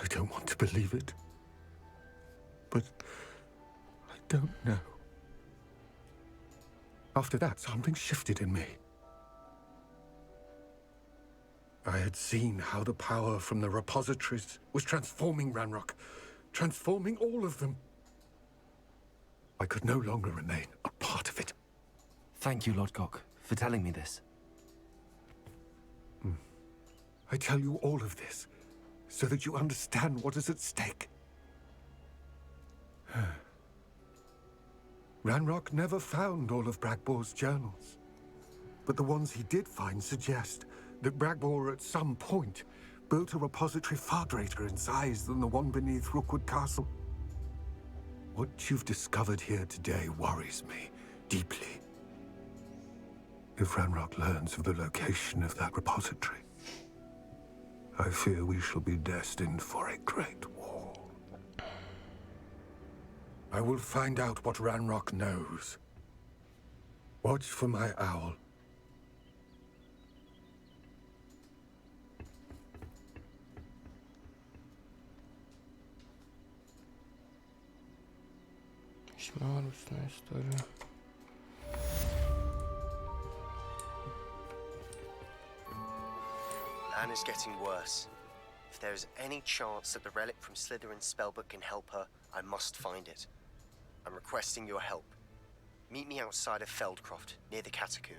I don't want to believe it, but I don't know. After that, something shifted in me. I had seen how the power from the repositories was transforming Ranrock, transforming all of them. I could no longer remain a part of it. Thank you, Lodgok, for telling me this. I tell you all of this so that you understand what is at stake. Ranrock never found all of Bragbor's journals, but the ones he did find suggest that Bragbor at some point built a repository far greater in size than the one beneath Rookwood Castle. What you've discovered here today worries me deeply. If Ranrock learns of the location of that repository, I fear we shall be destined for a great war. I will find out what Ranrock knows. Watch for my owl. Весьма грустная история. Anne is getting worse. If there is any chance that the relic from Slytherin's spellbook can help her, I must find it. I'm requesting your help. Meet me outside of Feldcroft, near the catacomb.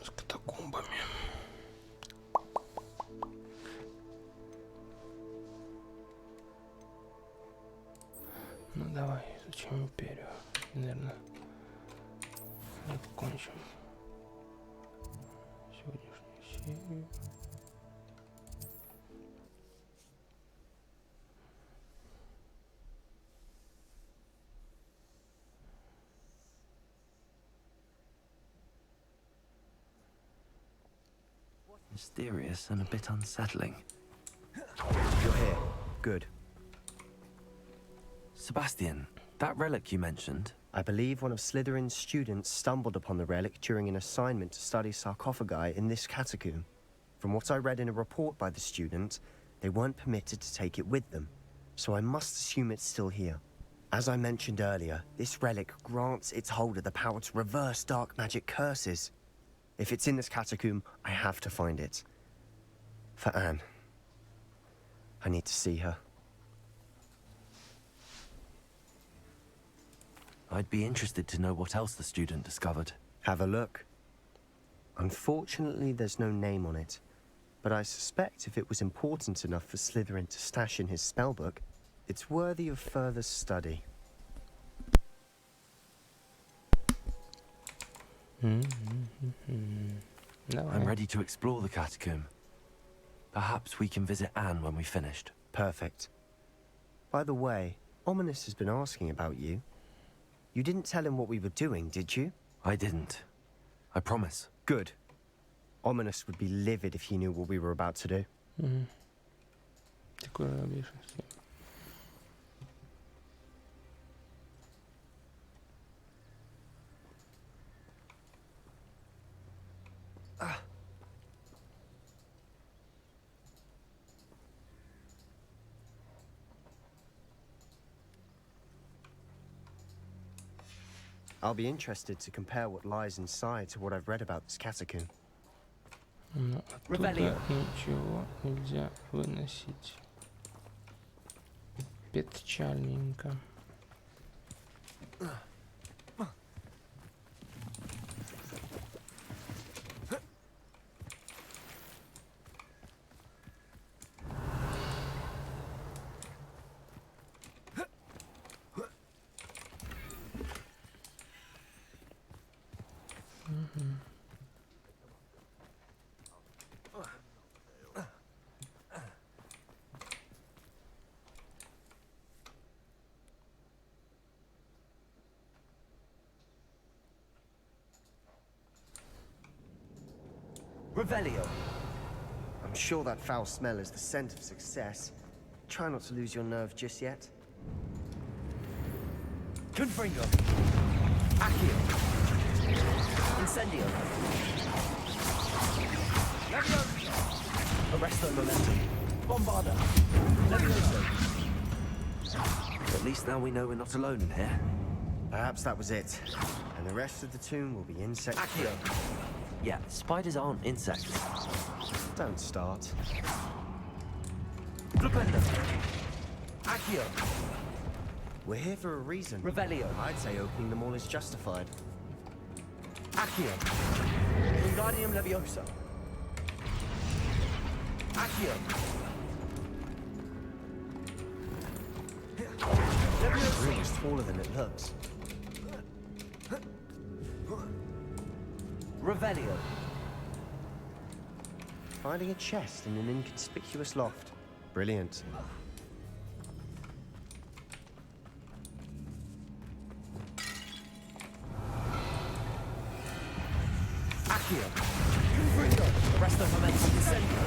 С катакомбами. Ну давай, изучим империю. Наверное, закончим сегодняшнюю серию. Mysterious and a bit unsettling. You're here. Good. Sebastian, that relic you mentioned. I believe one of Slytherin's students stumbled upon the relic during an assignment to study sarcophagi in this catacomb. From what I read in a report by the student, they weren't permitted to take it with them, so I must assume it's still here. As I mentioned earlier, this relic grants its holder the power to reverse dark magic curses. If it's in this catacomb, I have to find it. For Anne. I need to see her. I'd be interested to know what else the student discovered. Have a look. Unfortunately, there's no name on it, but I suspect if it was important enough for Slytherin to stash in his spellbook, it's worthy of further study. I'm ready to explore the catacomb. Perhaps we can visit Anne when we've finished. Perfect. By the way, Ominous has been asking about you. You didn't tell him what we were doing, did you? I didn't. I promise. Good. Ominous would be livid if he knew what we were about to do. Такое обиженность. I'll be interested to compare what lies inside to what I've read about this catacomb. Но оттуда ничего нельзя выносить. Печальненько. Revelio. I'm sure that foul smell is the scent of success. Try not to lose your nerve just yet. Confringo. Accio. Incendio. Levioso. Arresto momentum. Bombarda. Levioso. At least now we know we're not alone in here. Perhaps that was it. And the rest of the tomb will be insect. Accio. Yeah, spiders aren't insects. Don't start. Flipendo. Accio. We're here for a reason. Revelio. I'd say opening them all is justified. Accio. Wingardium Levioso. Accio. The room is taller than it looks. Revelio. Finding a chest in an inconspicuous loft. Brilliant. Accio. Confringo. Arresto momentum descendo.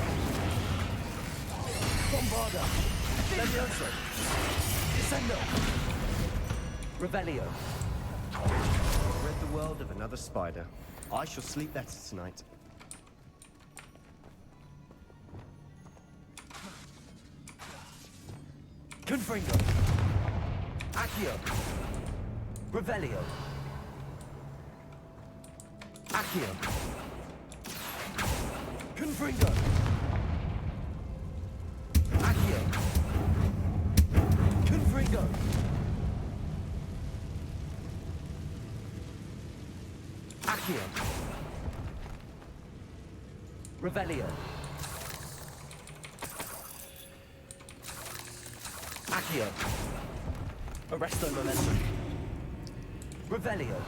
Bombarda. Levioso. Descendo. Revelio. Rid the world of another spider. I shall sleep better tonight. Confringo. Accio. Revelio. Accio. Confringo. Accio. Confringo. Accio. Revelio. Accio. Arresto momentum. Revelio.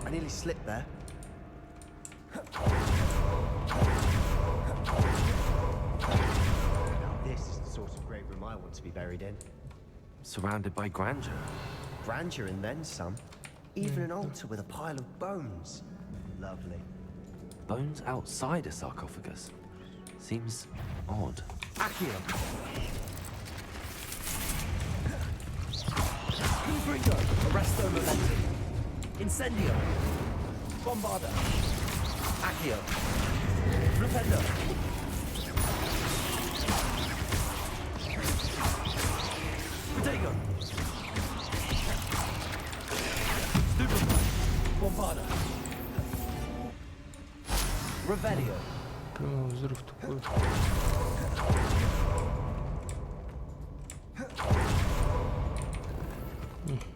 I nearly slipped there. Now this is the sort of grave room I want to be buried in. Surrounded by grandeur. Grandeur and then some. Even an altar with a pile of bones. Lovely. Bones outside a sarcophagus. Seems odd. Accio. Confringo. Arresto momentum. Incendio. Bombarda. Accio. Rependo. Protego. Stupefy. Bombarda. Revelio. Прямо взрыв такой.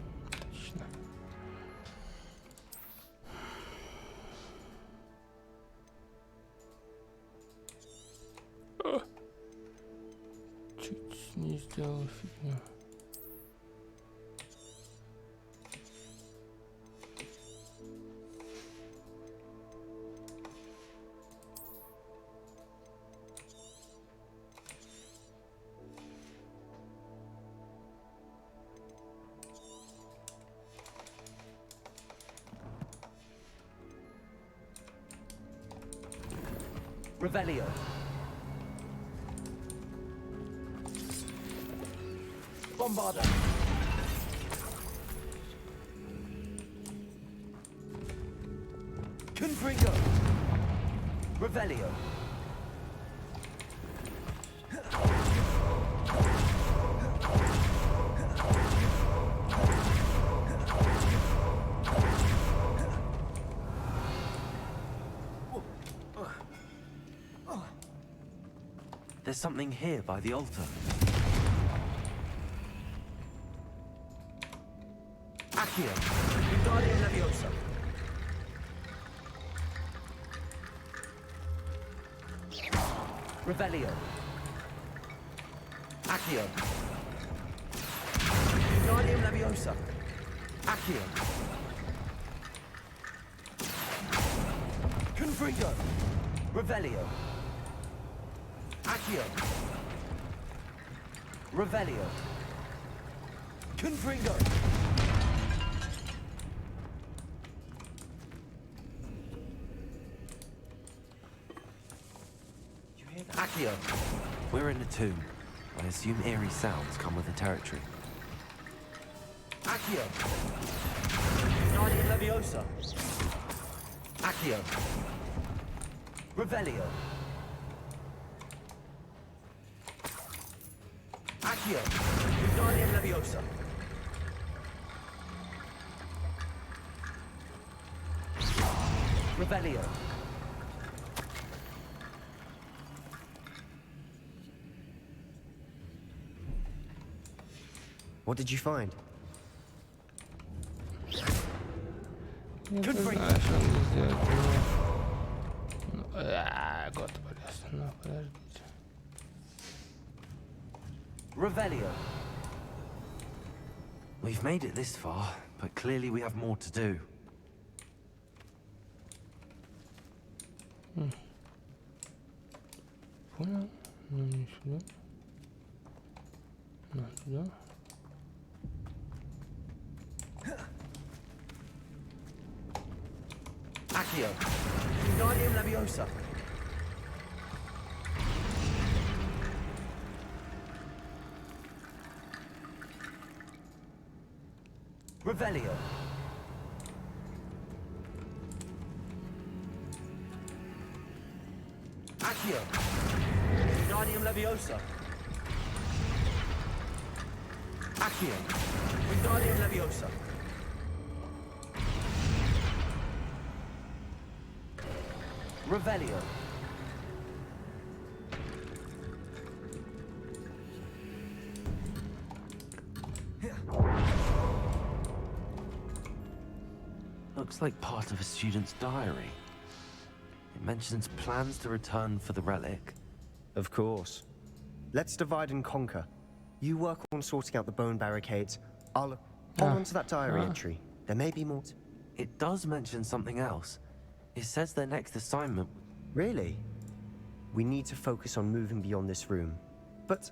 Отлично. Чуть не сделал фигню. Revelio. Bombarda. Confringo. Revelio. There's something here by the altar. Accio. Wingardium Leviosa. Revelio. Accio. Wingardium Leviosa. Accio. Confringo. Revelio. Accio. Revelio. Confringo. Accio. We're in a tomb. I assume eerie sounds come with the territory. Accio. Wingardium Leviosa. Accio. Revelio. Accio. Wingardium Leviosa. Revelio. What did you find? Я не знаю, что мне сделать. Год полез. Ну, подождите. Revelio. We've made it this far, but clearly we have more to do. Понял? Ну, не сюда. На, туда. Accio. Wingardium Leviosa. Revelio. Accio. Wingardium Leviosa. Accio. Wingardium Leviosa. Revelio. Looks like part of a student's diary. It mentions plans to return for the relic. Of course. Let's divide and conquer. You work on sorting out the bone barricades. I'll hold on to that diary entry. There may be more. It does mention something else. It says their next assignment... Really? We need to focus on moving beyond this room. But...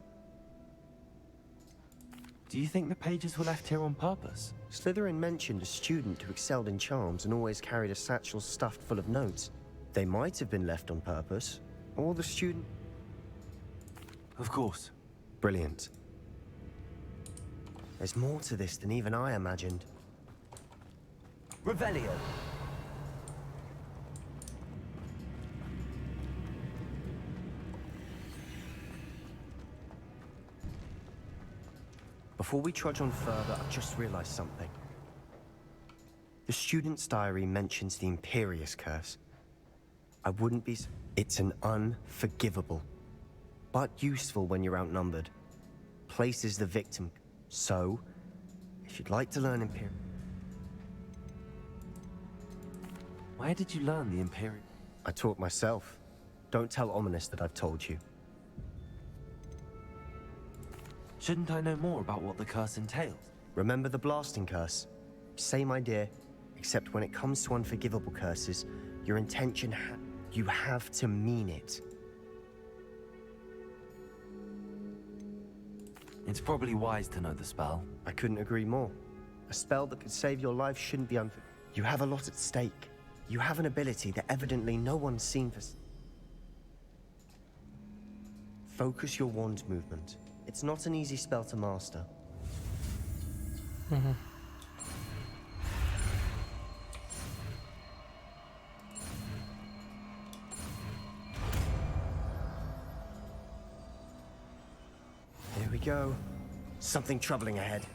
Do you think the pages were left here on purpose? Slytherin mentioned a student who excelled in charms and always carried a satchel stuffed full of notes. They might have been left on purpose, or the student... Of course. Brilliant. There's more to this than even I imagined. Revelio. Before we trudge on further, I've just realized something. The student's diary mentions the Imperious Curse. I wouldn't be... It's an unforgivable, but useful when you're outnumbered. Places the victim. So, if you'd like to learn Imperial... Where did you learn the Imperial? I taught myself. Don't tell Ominous that I've told you. Shouldn't I know more about what the curse entails? Remember the blasting curse? Same idea, except when it comes to unforgivable curses, your intention you have to mean it. It's probably wise to know the spell. I couldn't agree more. A spell that could save your life shouldn't be You have a lot at stake. You have an ability that evidently no one's seen for... Focus your wand movement. It's not an easy spell to master. Here we go. Something troubling ahead.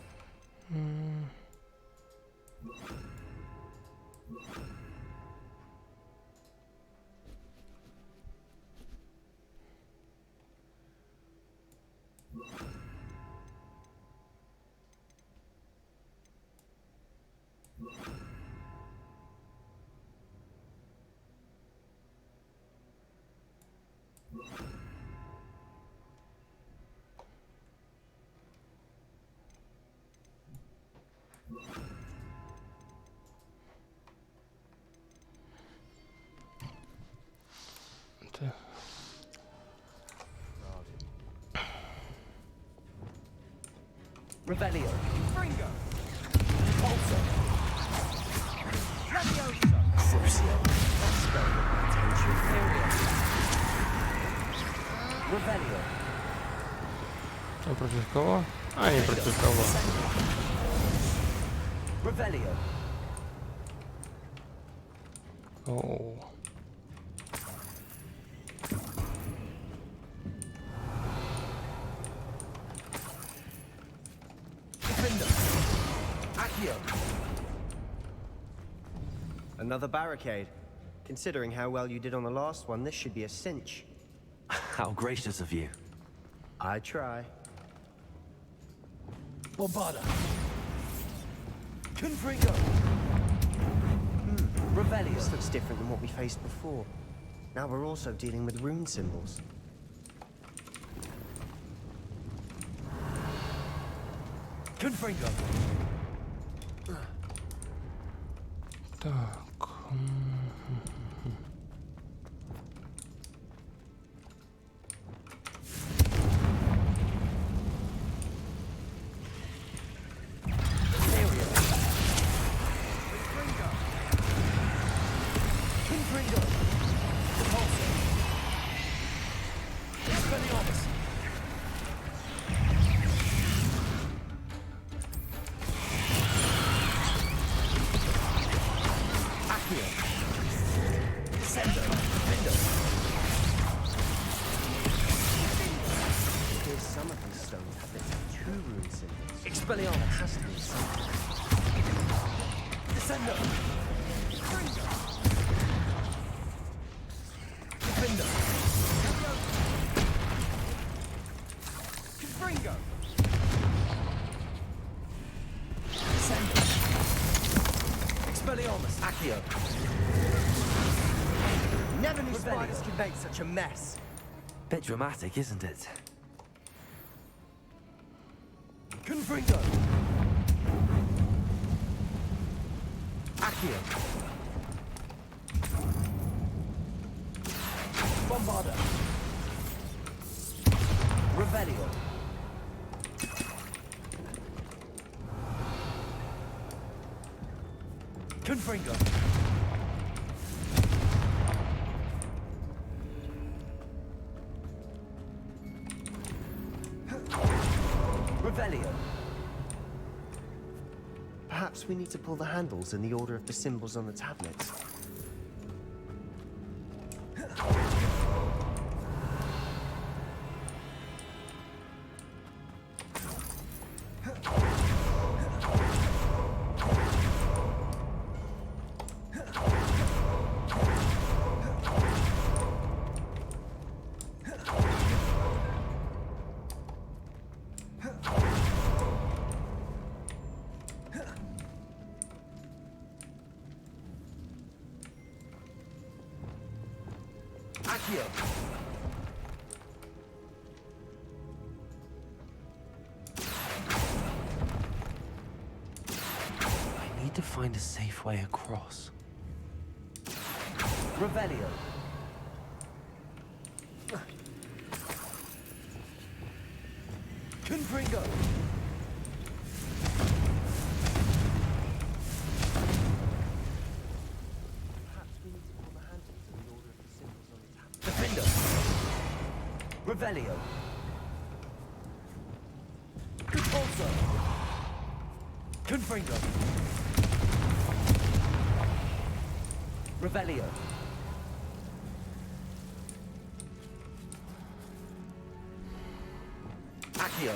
Revelio. Fringo. Repulsor. Leviosa. Crucio. That's spell attention. Revelio. А против кого? А, не против кого. Revelio. Оу. Another barricade. Considering how well you did on the last one, this should be a cinch. How gracious of you. I try. Bombada. Confringo. Revelio. This looks different than what we faced before. Now we're also dealing with rune symbols. Confringo. Так. Never knew spiders could make such a mess. Bit dramatic, isn't it? Confringo. Accio. Bombarda. Revelio. Confringo. Revelio. Perhaps we need to pull the handles in the order of the symbols on the tablets. I need to find a safe way across. Revelio. Confringo. Defender. Revelio. Compulso. Confringo. Revelio. Accio.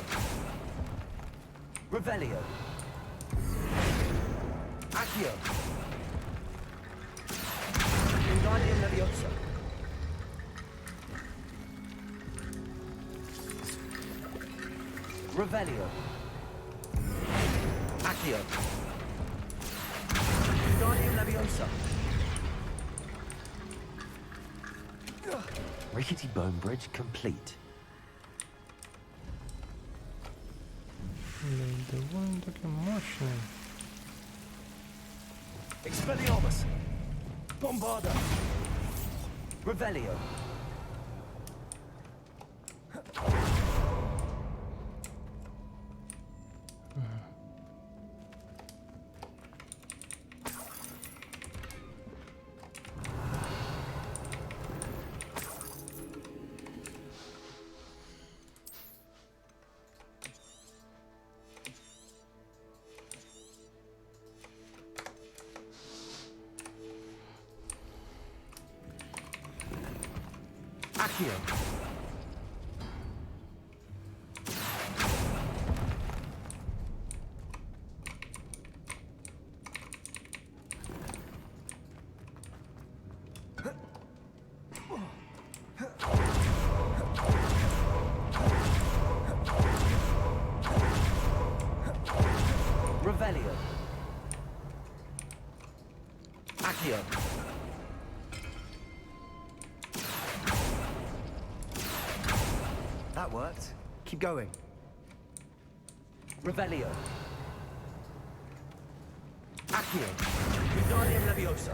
Revelio. Accio. Wingardium Leviosa. Revelio. Accio. Wingardium Leviosa. Rickety bone bridge complete. Довольно-таки мощный. Expelliarmus. Bombarda. Revelio. Accio. Revelio. Accio. That worked. Keep going. Revelio. Accio. Wingardium Leviosa.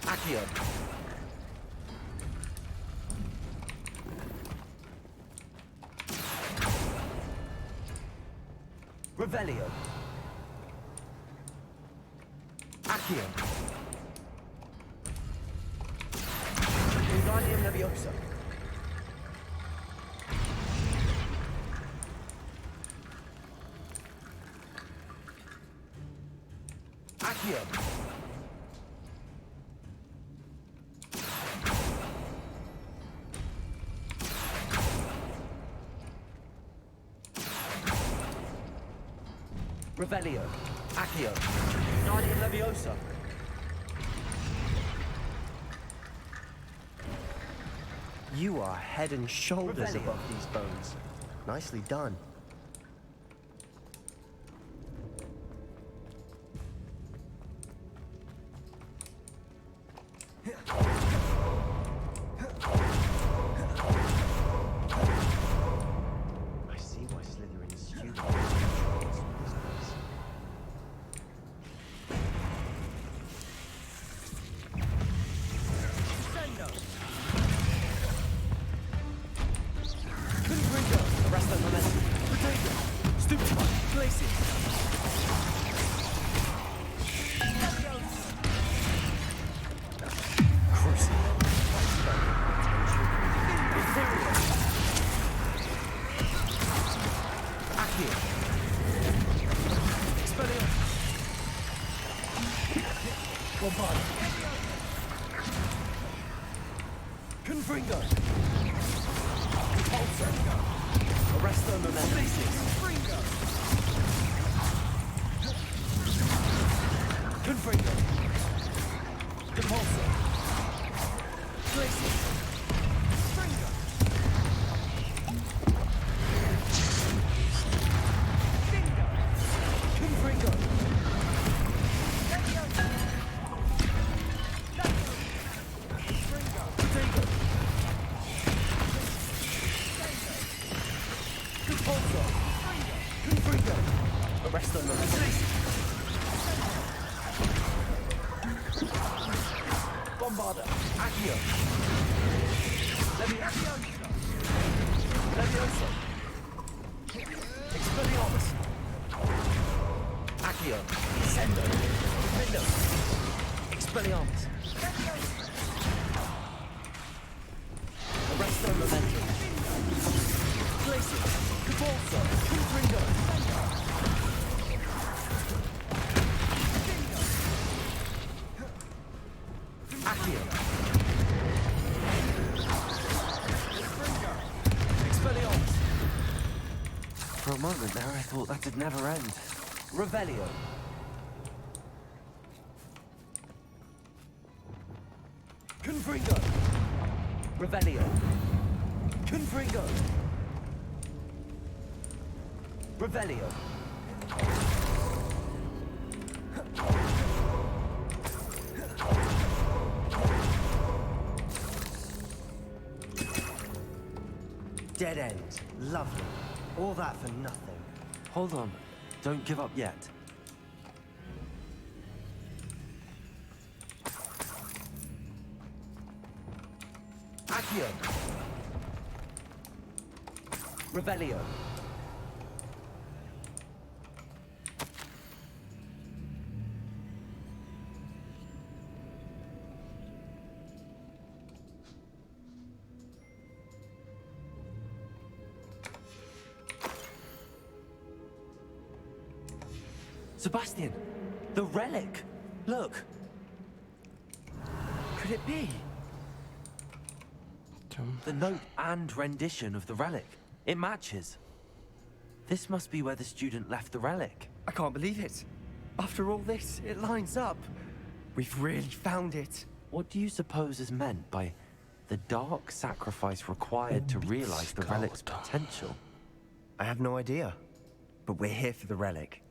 Accio. Revelio. Accio. Wingardium Leviosa. Accio. Revelio. Accio. Wingardium Leviosa. You are head and shoulders Revelio. above these bones. Nicely done. I see why Slytherin's students Confringo. Arrest that momentum. Potato. Stupefy. Glacier. Crucible. Ethereal. Accio. Expelliarmus. Bombard. Confringo. Repulsor. Arresto momentum. Confringo. Confringo. Repulsor. Glacier. Confringo. Bingo. Confringo. Potato. Repulsor. Confringo. Arresto momentum. Bombarda. Accio. Leviosa. Leviosa. Expelliarmus. Accio. Sendo. Defendo. Expelliarmus. Arresto momentum. Glacier. Cabalso. Confringo. Accio. Expelliarmus. For a moment there, I thought that'd never end. Revelio. Confringo. Revelio. Confringo. Revelio. Dead end. Lovely. All that for nothing. Hold on. Don't give up yet. Accio. Revelio. Sebastian! The relic! Look! Could it be? The note and rendition of the relic. It matches. This must be where the student left the relic. I can't believe it. After all this, it lines up. We've really found it. What do you suppose is meant by the dark sacrifice required to realize the relic's potential? I have no idea. But we're here for the relic.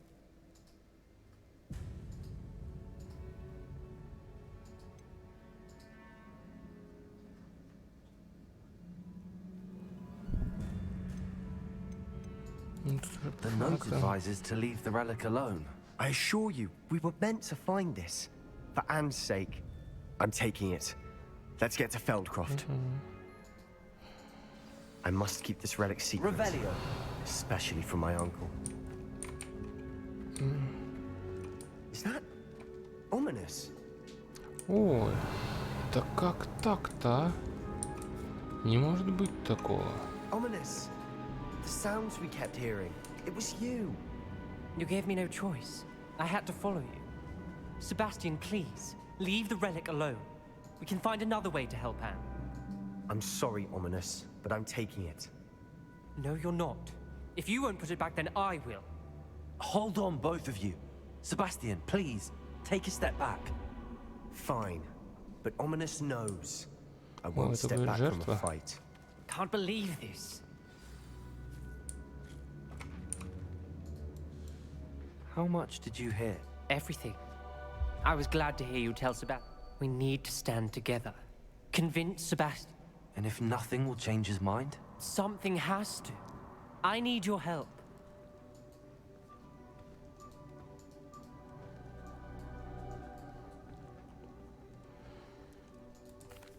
The note advises to leave the relic alone. I assure you, we were meant to find this. For Anne's sake. I'm taking it. Let's get to Feldcroft. I must keep this relic secret. Revelio. Especially from my uncle. Is that ominous? Ой, да как так-то, а? Не может быть такого. Ominous. The sounds we kept hearing. It was you. You gave me no choice. I had to follow you. Sebastian, please, leave the relic alone. We can find another way to help Anne. I'm sorry, Ominous, but I'm taking it. No, you're not. If you won't put it back, then I will. Hold on, both of you. Sebastian, please, take a step back. Fine, but Ominous knows. I won't это step будет back from жертва. a fight. Can't believe this. How much did you hear? Everything. I was glad to hear you tell Sebastian. We need to stand together. Convince Sebastian. And if nothing will change his mind? Something has to. I need your help.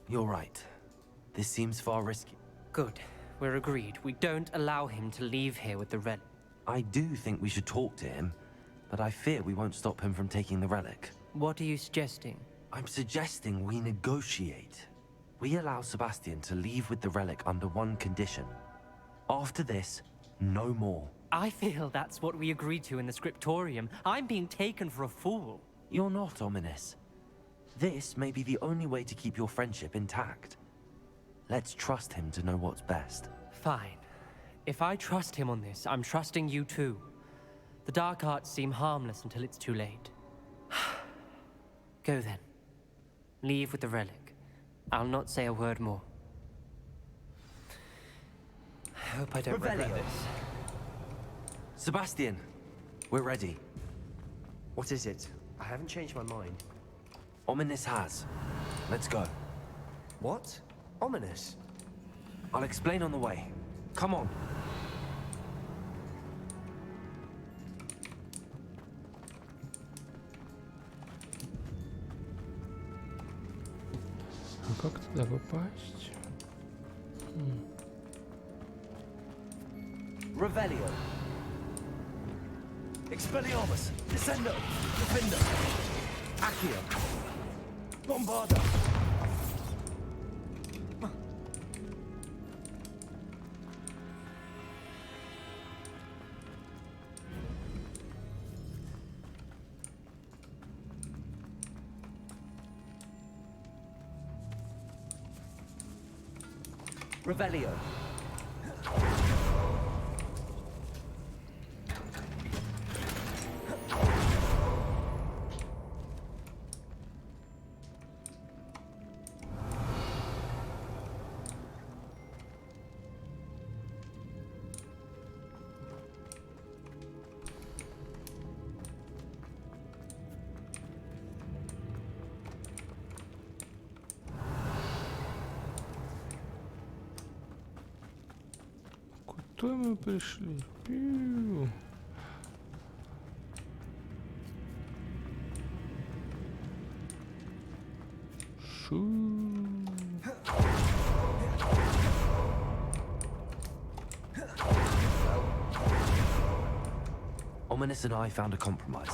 You're right. This seems far risky. Good. We're agreed. We don't allow him to leave here with the relic. I do think we should talk to him, but I fear we won't stop him from taking the relic. What are you suggesting? I'm suggesting we negotiate. We allow Sebastian to leave with the relic under one condition. After this, no more. I feel that's what we agreed to in the scriptorium. I'm being taken for a fool. You're not, Ominous. This may be the only way to keep your friendship intact. Let's trust him to know what's best. Fine. If I trust him on this, I'm trusting you too. The dark arts seem harmless until it's too late. Go then. Leave with the relic. I'll not say a word more. I hope I don't regret this. Sebastian, we're ready. What is it? I haven't changed my mind. Ominous has. Let's go. What? Ominous? I'll explain on the way. Come on. А как туда попасть? Revelio. Expelliarmus. Descendo. Defender. Accio. Bombarda. Revelio. Куда мы пришли? Пиу. Шу. Ominous and I found a compromise.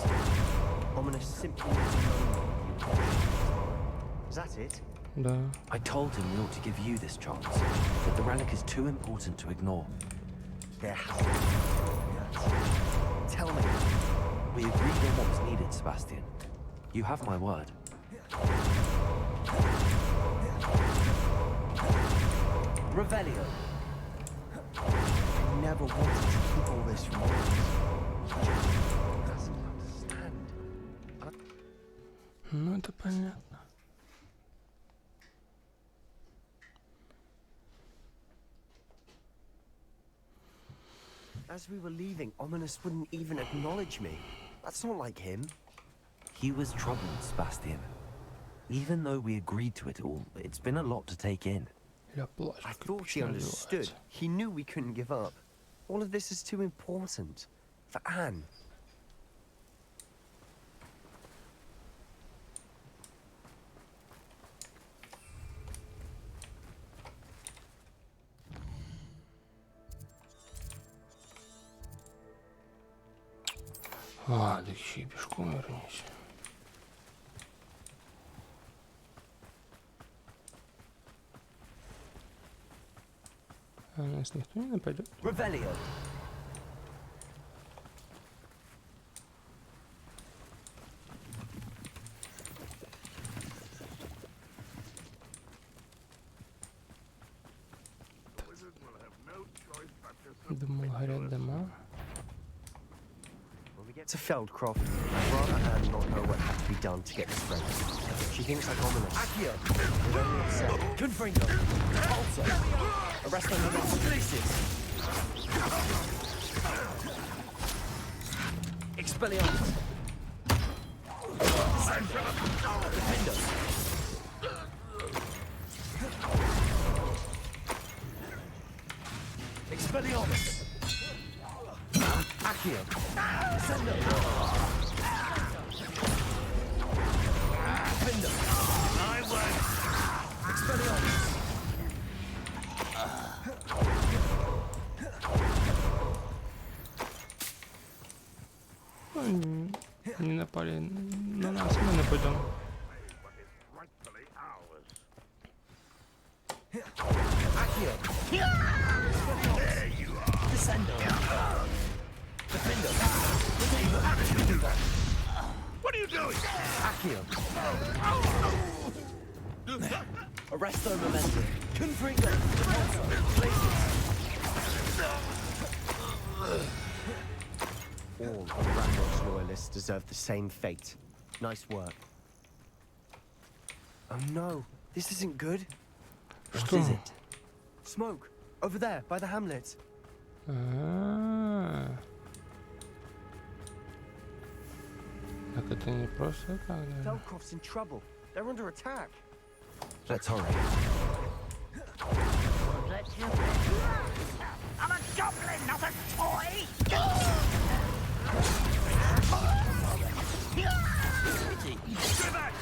Ominous simply needs to know you. Is that it? Да. I told him we ought to give you this chance, but the relic is too important to ignore. There has to be. Tell me. We agreed on what was needed, Sebastian. You have my word. Revelio. I never wanted to keep all this from Ominous. He doesn't understand. Ну это понятно. As we were leaving, Ominous wouldn't even acknowledge me. That's not like him. He was troubled, Sebastian. Even though we agreed to it all, it's been a lot to take in. I thought he understood. He knew we couldn't give up. All of this is too important. For Anne. А, да еще и пешком вернись. А нас никто не нападет? Revelio. Думал, горят дома. When we get to Feldcroft, I'd rather Anne not know what has to be done to get this ready. She thinks I'm ominous. Accio! We're only upset. Confringo! Also! Arrest them in the places! Expelliarmus! Defender! Expelliarmus! Accio! Sendo! Defender! I won! Expelliarmus! Не напали на нас, мы нападем. Accio! There you are! Descendo! Defender! How did you do that? What are you doing? Accio! Arresto momentum! Confringo! Places! All of Ranrock's loyalists deserve the same fate. Nice work. Oh no, this isn't good. What is it? Smoke! Over there, by the hamlet. Так это не просто так, да? Feldcroft's in trouble. They're under attack. Let's hurry. I'm a goblin, not a toy! Stay back!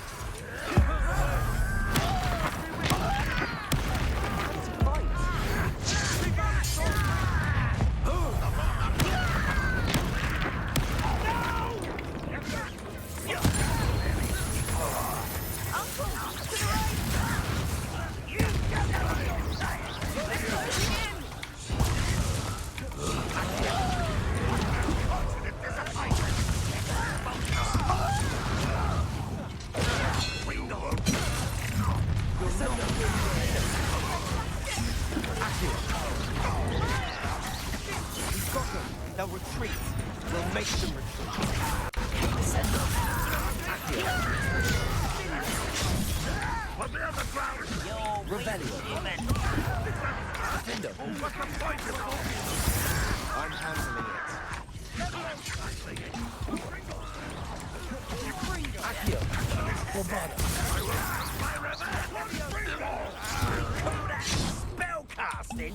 They'll retreat. We'll make them retreat. Send them. On the other ground! Revelio. Defender. What's the point of all? I'm handling it. Accio. Bombada. Spell casting?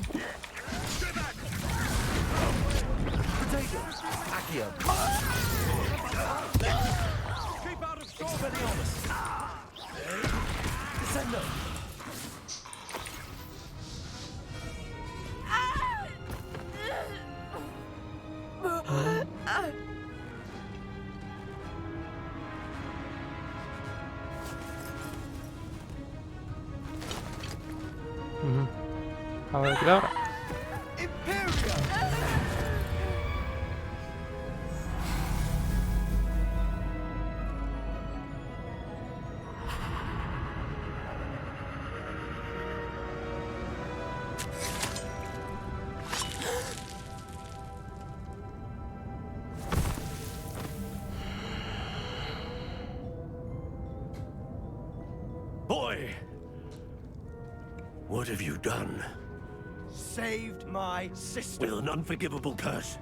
Potato. Accio. Keep out of storm! Expelliarmus. Descendo. A ver, claro. Boy! What have you done? Saved my sister. With an unforgivable curse.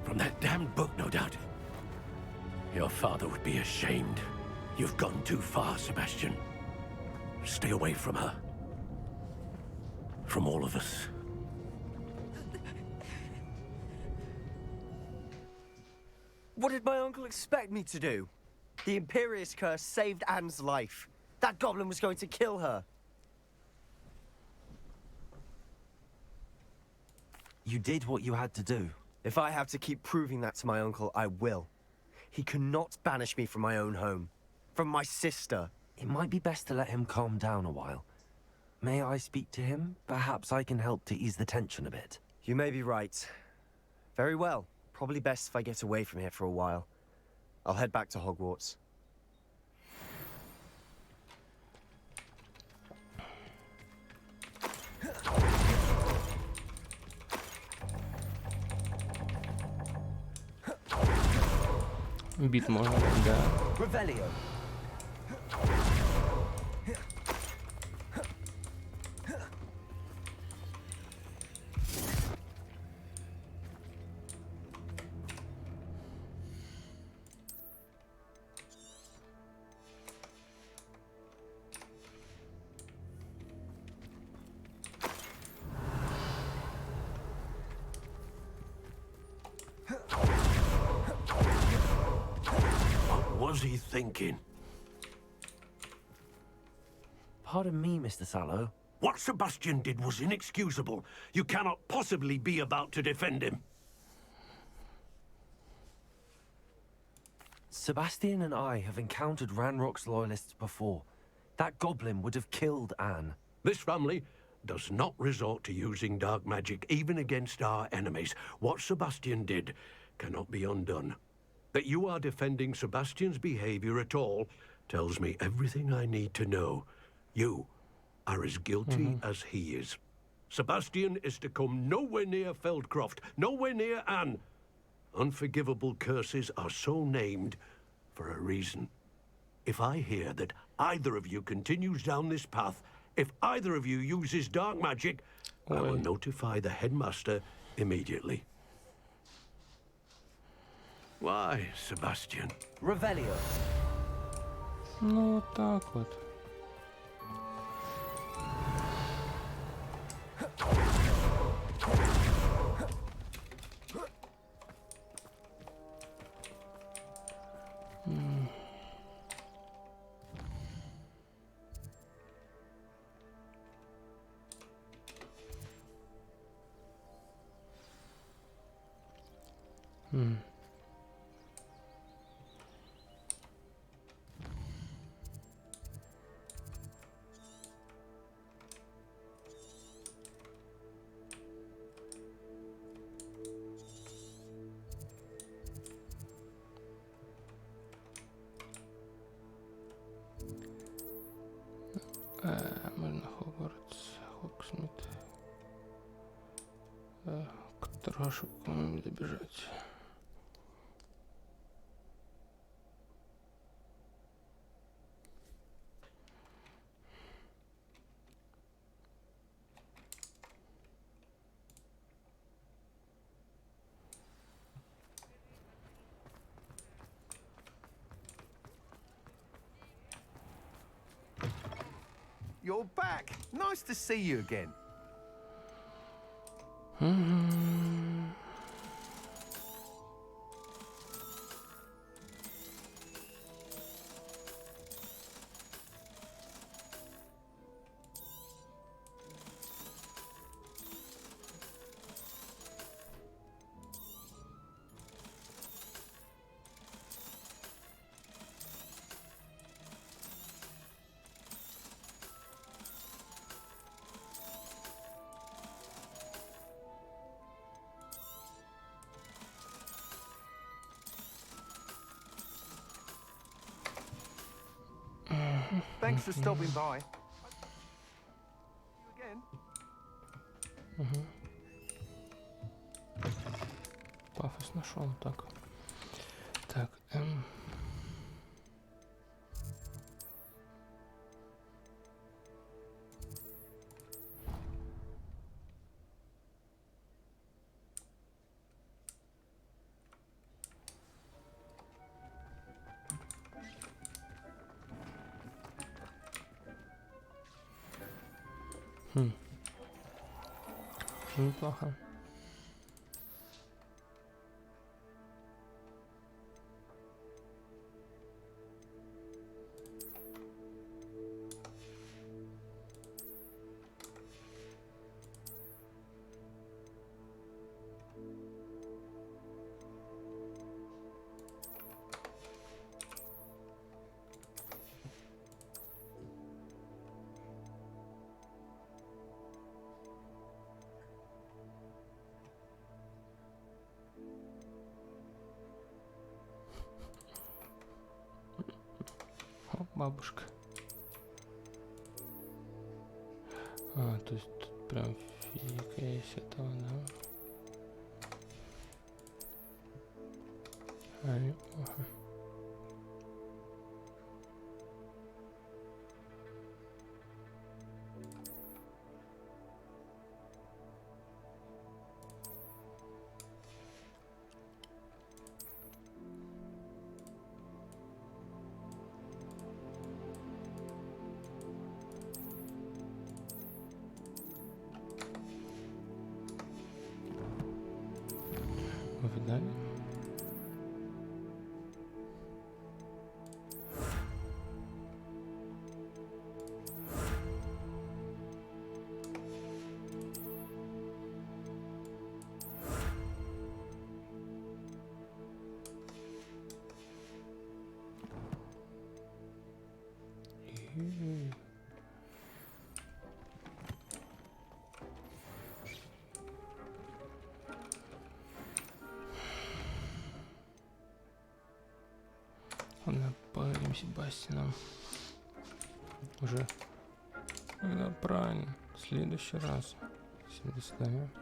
From that damned book, no doubt. Your father would be ashamed. You've gone too far, Sebastian. Stay away from her. From all of us. What did my uncle expect me to do? The Imperious curse saved Anne's life. That goblin was going to kill her. You did what you had to do. If I have to keep proving that to my uncle, I will. He cannot banish me from my own home. From my sister. It might be best to let him calm down a while. May I speak to him? Perhaps I can help to ease the tension a bit. You may be right. Very well. Probably best if I get away from here for a while. I'll head back to Hogwarts. Бит можно, да. Revelio. What was he thinking? Pardon me, Mr. Sallow. What Sebastian did was inexcusable. You cannot possibly be about to defend him. Sebastian and I have encountered Ranrock's loyalists before. That goblin would have killed Anne. This family does not resort to using dark magic, even against our enemies. What Sebastian did cannot be undone. That you are defending Sebastian's behavior at all tells me everything I need to know. You are as guilty as he is. Sebastian is to come nowhere near Feldcroft, nowhere near Anne. Unforgivable curses are so named for a reason. If I hear that either of you continues down this path, if either of you uses dark magic, I will notify the headmaster immediately. Why, Sebastian? Revelio. Ну, вот так вот. Можно Хогвартс, Хогсмит. Которого ошибками добежать. You're back. Nice to see you again. Thanks for stopping by. You again? Пафос нашел, так. Так, неплохо. бабушка. А, то есть тут прям физика есть этого, да? Ага. Вы видали? Ладно, поговорим с Себастьяном. Уже. Когда правильно. В следующий раз. 70.